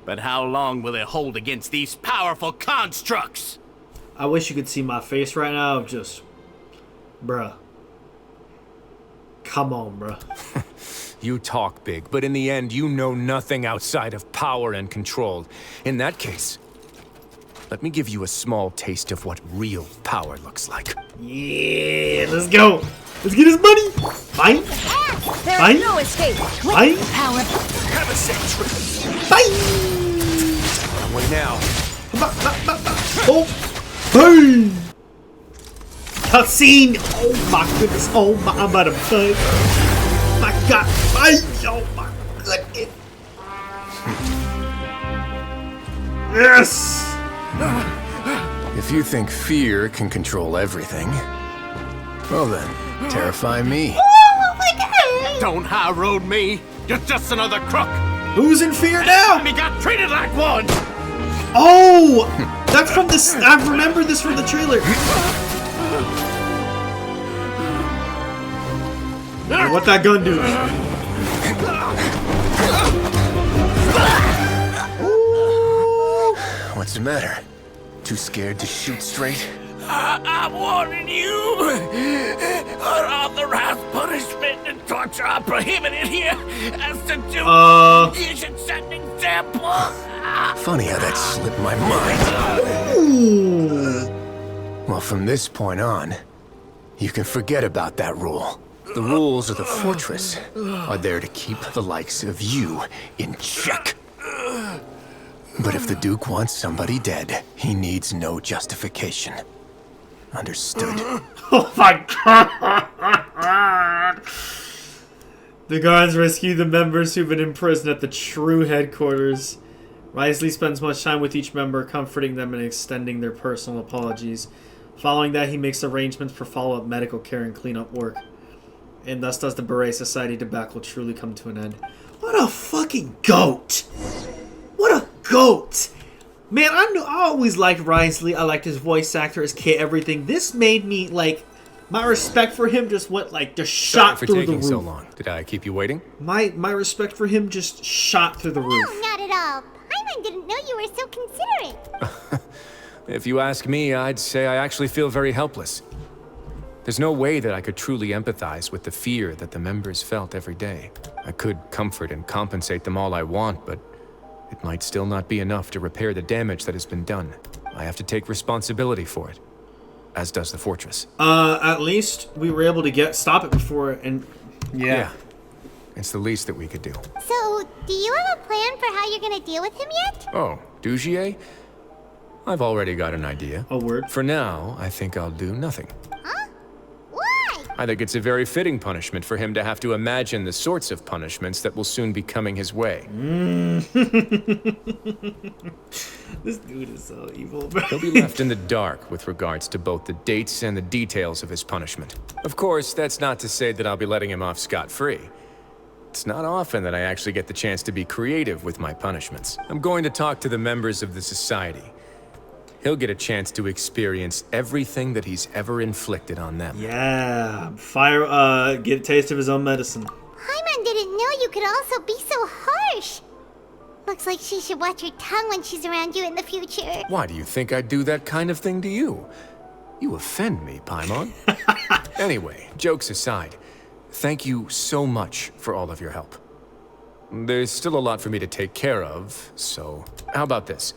But how long will it hold against these powerful constructs? I wish you could see my face right now of just... Bruh. Come on, bruh. You talk big, but in the end, you know nothing outside of power and control. In that case, let me give you a small taste of what real power looks like. Yeah, let's go. Let's get his money. Fine. Fine. No escape. Fine. Power. Have a safe trip. Bye. What now? Oh. Boom. Cutscene! Oh my goodness! Oh my! I'm about to bug. My God! Oh my goodness! Yes! If you think fear can control everything, well then, terrify me. Oh my God! Don't high road me. You're just another crook. Who's in fear now? And got treated like one. Oh! That's from this. I remember this from the trailer. What that gun do? What's the matter? Too scared to shoot straight? I'm warning you. Unauthorized punishment and torture are prohibited here. As to do, you should set an example. Funny how that slipped my mind. Well, from this point on, you can forget about that rule. The rules of the fortress are there to keep the likes of you in check. But if the Duke wants somebody dead, he needs no justification. Understood? Oh my God! The guards rescue the members who've been imprisoned at the true headquarters. Wriothesley spends much time with each member, comforting them and extending their personal apologies. Following that, he makes arrangements for follow-up medical care and cleanup work. And thus does the Beret Society debacle truly come to an end. What a fucking goat! What a goat! Man, I always liked Wriothesley. I liked his voice actor, his kid, everything. This made me, like, my respect for him just went, like, just shot through the roof. Sorry for taking so long. Did I keep you waiting? My respect for him just shot through the roof. No, not at all. Paimon didn't know you were so considerate. If you ask me, I'd say I actually feel very helpless. There's no way that I could truly empathize with the fear that the members felt every day. I could comfort and compensate them all I want, but it might still not be enough to repair the damage that has been done. I have to take responsibility for it, as does the fortress. At least we were able to stop it before, and yeah. It's the least that we could do. So, do you have a plan for how you're gonna deal with him yet? Oh, Dugier? I've already got an idea. A word? For now, I think I'll do nothing. Huh? Why? I think it's a very fitting punishment for him to have to imagine the sorts of punishments that will soon be coming his way. This dude is so evil, bro. He'll be left in the dark with regards to both the dates and the details of his punishment. Of course, that's not to say that I'll be letting him off scot-free. It's not often that I actually get the chance to be creative with my punishments. I'm going to talk to the members of the society. He'll get a chance to experience everything that he's ever inflicted on them. Yeah, get a taste of his own medicine. Paimon didn't know you could also be so harsh. Looks like she should watch her tongue when she's around you in the future. Why do you think I'd do that kind of thing to you? You offend me, Paimon. Anyway, jokes aside, thank you so much for all of your help. There's still a lot for me to take care of, so how about this?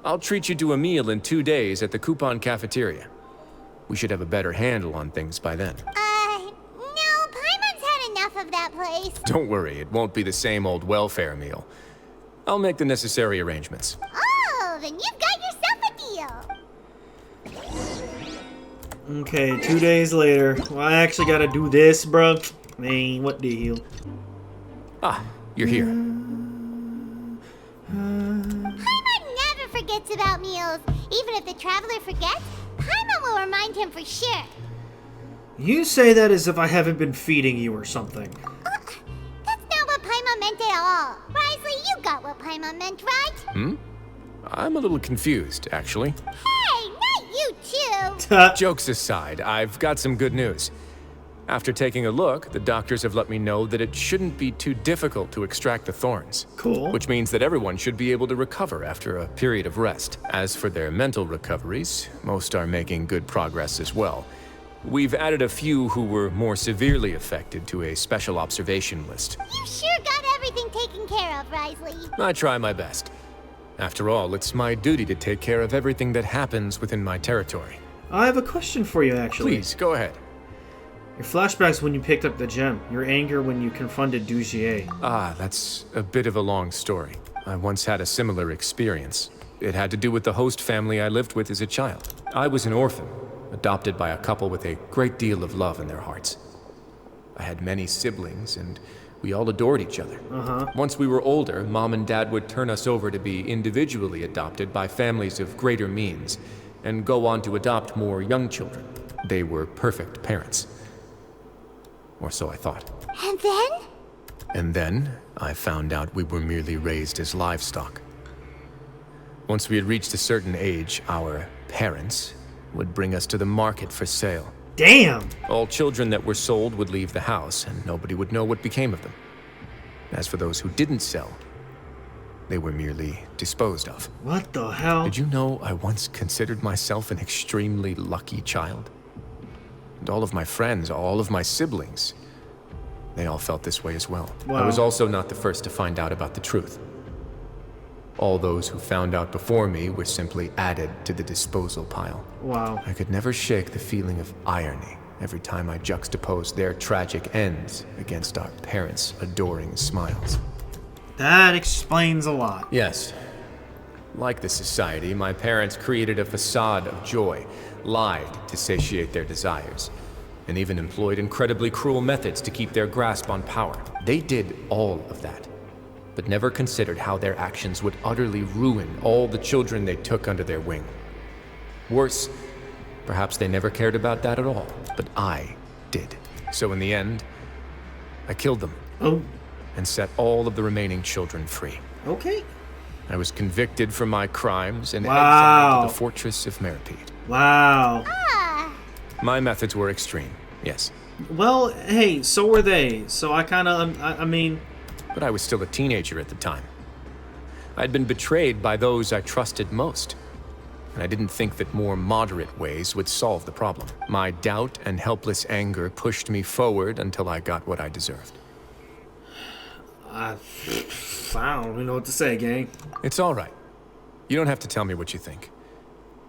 I'll treat you to a meal in 2 days at the Coupon Cafeteria. We should have a better handle on things by then. No, Paimon's had enough of that place. Don't worry, it won't be the same old welfare meal. I'll make the necessary arrangements. Oh, then you've got yourself a deal. Okay, 2 days later. Well, I actually gotta do this, bro. Man, what the hell? Ah, you're here. Paimon never forgets about meals. Even if the traveler forgets, Paimon will remind him for sure. You say that as if I haven't been feeding you or something. That's not what Paimon meant at all. Wriothesley, you got what Paimon meant, right? I'm a little confused, actually. Hey, not you too. Jokes aside, I've got some good news. After taking a look, the doctors have let me know that it shouldn't be too difficult to extract the thorns. Cool. Which means that everyone should be able to recover after a period of rest. As for their mental recoveries, most are making good progress as well. We've added a few who were more severely affected to a special observation list. You sure got everything taken care of, Wriothesley. I try my best. After all, it's my duty to take care of everything that happens within my territory. I have a question for you, actually. Please, go ahead. Your flashbacks when you picked up the gem. Your anger when you confronted Dugier. Ah, that's a bit of a long story. I once had a similar experience. It had to do with the host family I lived with as a child. I was an orphan, adopted by a couple with a great deal of love in their hearts. I had many siblings, and we all adored each other. Once we were older, Mom and Dad would turn us over to be individually adopted by families of greater means, and go on to adopt more young children. They were perfect parents. Or so I thought. And then? And then, I found out we were merely raised as livestock. Once we had reached a certain age, our parents would bring us to the market for sale. Damn! All children that were sold would leave the house, and nobody would know what became of them. As for those who didn't sell, they were merely disposed of. What the hell? Did you know I once considered myself an extremely lucky child? And all of my friends, all of my siblings, they all felt this way as well. Wow. I was also not the first to find out about the truth. All those who found out before me were simply added to the disposal pile. Wow. I could never shake the feeling of irony every time I juxtaposed their tragic ends against our parents' adoring smiles. That explains a lot. Yes. Like the society, my parents created a facade of joy, lied to satiate their desires, and even employed incredibly cruel methods to keep their grasp on power. They did all of that, but never considered how their actions would utterly ruin all the children they took under their wing. Worse, perhaps they never cared about that at all, but I did. So in the end, I killed them. Oh. And set all of the remaining children free. Okay. I was convicted for my crimes and Wow. exiled to the fortress of Meripede. Wow. My methods were extreme, yes. Well, hey, so were they. So I kind of, I mean... But I was still a teenager at the time. I'd been betrayed by those I trusted most. And I didn't think that more moderate ways would solve the problem. My doubt and helpless anger pushed me forward until I got what I deserved. I don't even know what to say, gang. It's all right. You don't have to tell me what you think.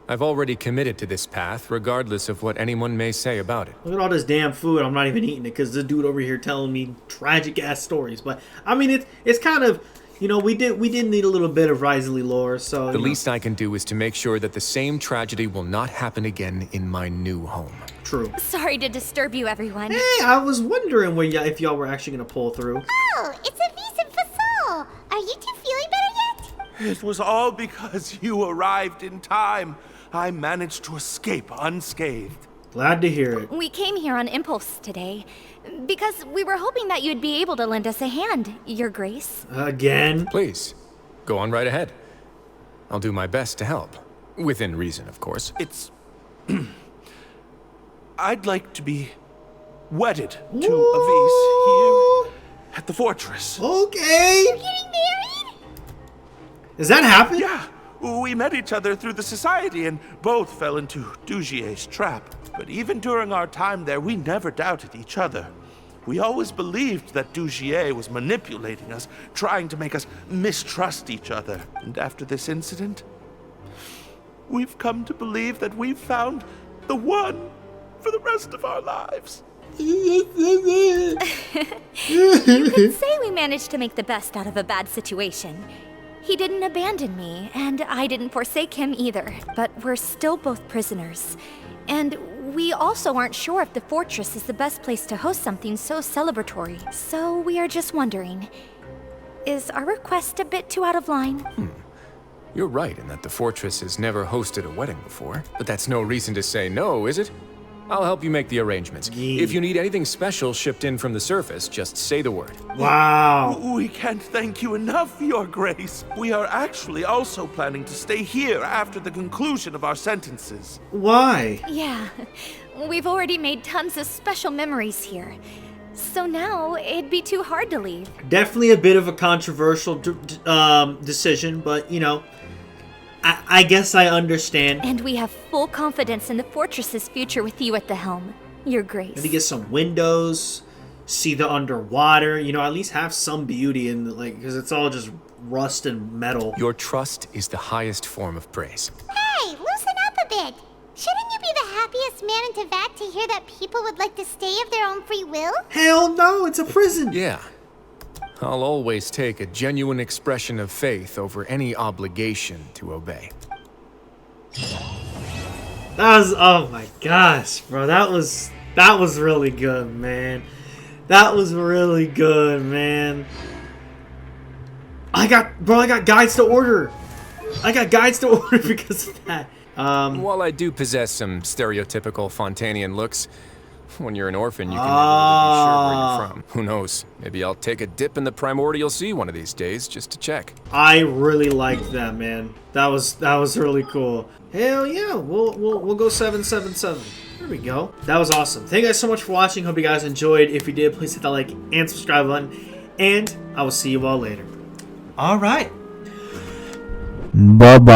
I've already committed to this path, regardless of what anyone may say about it. Look at all this damn food. I'm not even eating it because this dude over here telling me tragic ass stories. But I mean, it's kind of, you know, we did need a little bit of Wriothesley lore. So the least I can do is to make sure that the same tragedy will not happen again in my new home. True. Sorry to disturb you, everyone. Hey, I was wondering if y'all were actually gonna pull through. Oh, it's a vis facile. Are you two feeling better yet? It was all because you arrived in time. I managed to escape unscathed. Glad to hear it. We came here on impulse today, because we were hoping that you'd be able to lend us a hand, Your Grace. Again? Please, go on right ahead. I'll do my best to help. Within reason, of course. It's... I'd like to be wedded to Avis here at the fortress. Okay. You're getting married? Does that happen? Yeah, We met each other through the society and both fell into Dugier's trap. But even during our time there, we never doubted each other. We always believed that Dugier was manipulating us, trying to make us mistrust each other. And after this incident, we've come to believe that we've found the one for the rest of our lives. You could say we managed to make the best out of a bad situation. He didn't abandon me, and I didn't forsake him either. But we're still both prisoners. And we also aren't sure if the fortress is the best place to host something so celebratory. So we are just wondering, is our request a bit too out of line? You're right in that the fortress has never hosted a wedding before, but that's no reason to say no, is it? I'll help you make the arrangements. If you need anything special shipped in from the surface, just say the word. Wow. We can't thank you enough, Your Grace. We are actually also planning to stay here after the conclusion of our sentences. Why? Yeah, we've already made tons of special memories here. So now, it'd be too hard to leave. Definitely a bit of a controversial decision, but, you know, I guess I understand. And we have full confidence in the fortress's future with you at the helm, Your Grace. Maybe get some windows, see the underwater, you know, at least have some beauty in the, like, because it's all just rust and metal. Your trust is the highest form of praise. Hey, loosen up a bit. Shouldn't you be the happiest man in Teyvat to hear that people would like to stay of their own free will? Hell no, it's a prison. Yeah. I'll always take a genuine expression of faith over any obligation to obey. That was, oh my gosh, bro, that was really good, man. That was really good, man. I got guides to order. I got guides to order because of that. While I do possess some stereotypical Fontanian looks, when you're an orphan, you can never really be sure where you're from. Who knows? Maybe I'll take a dip in the primordial sea one of these days just to check. I really liked that, man. That was really cool. Hell yeah, we'll go 777. There we go. That was awesome. Thank you guys so much for watching. Hope you guys enjoyed. If you did, please hit that like and subscribe button, and I will see you all later. All right. Bye bye.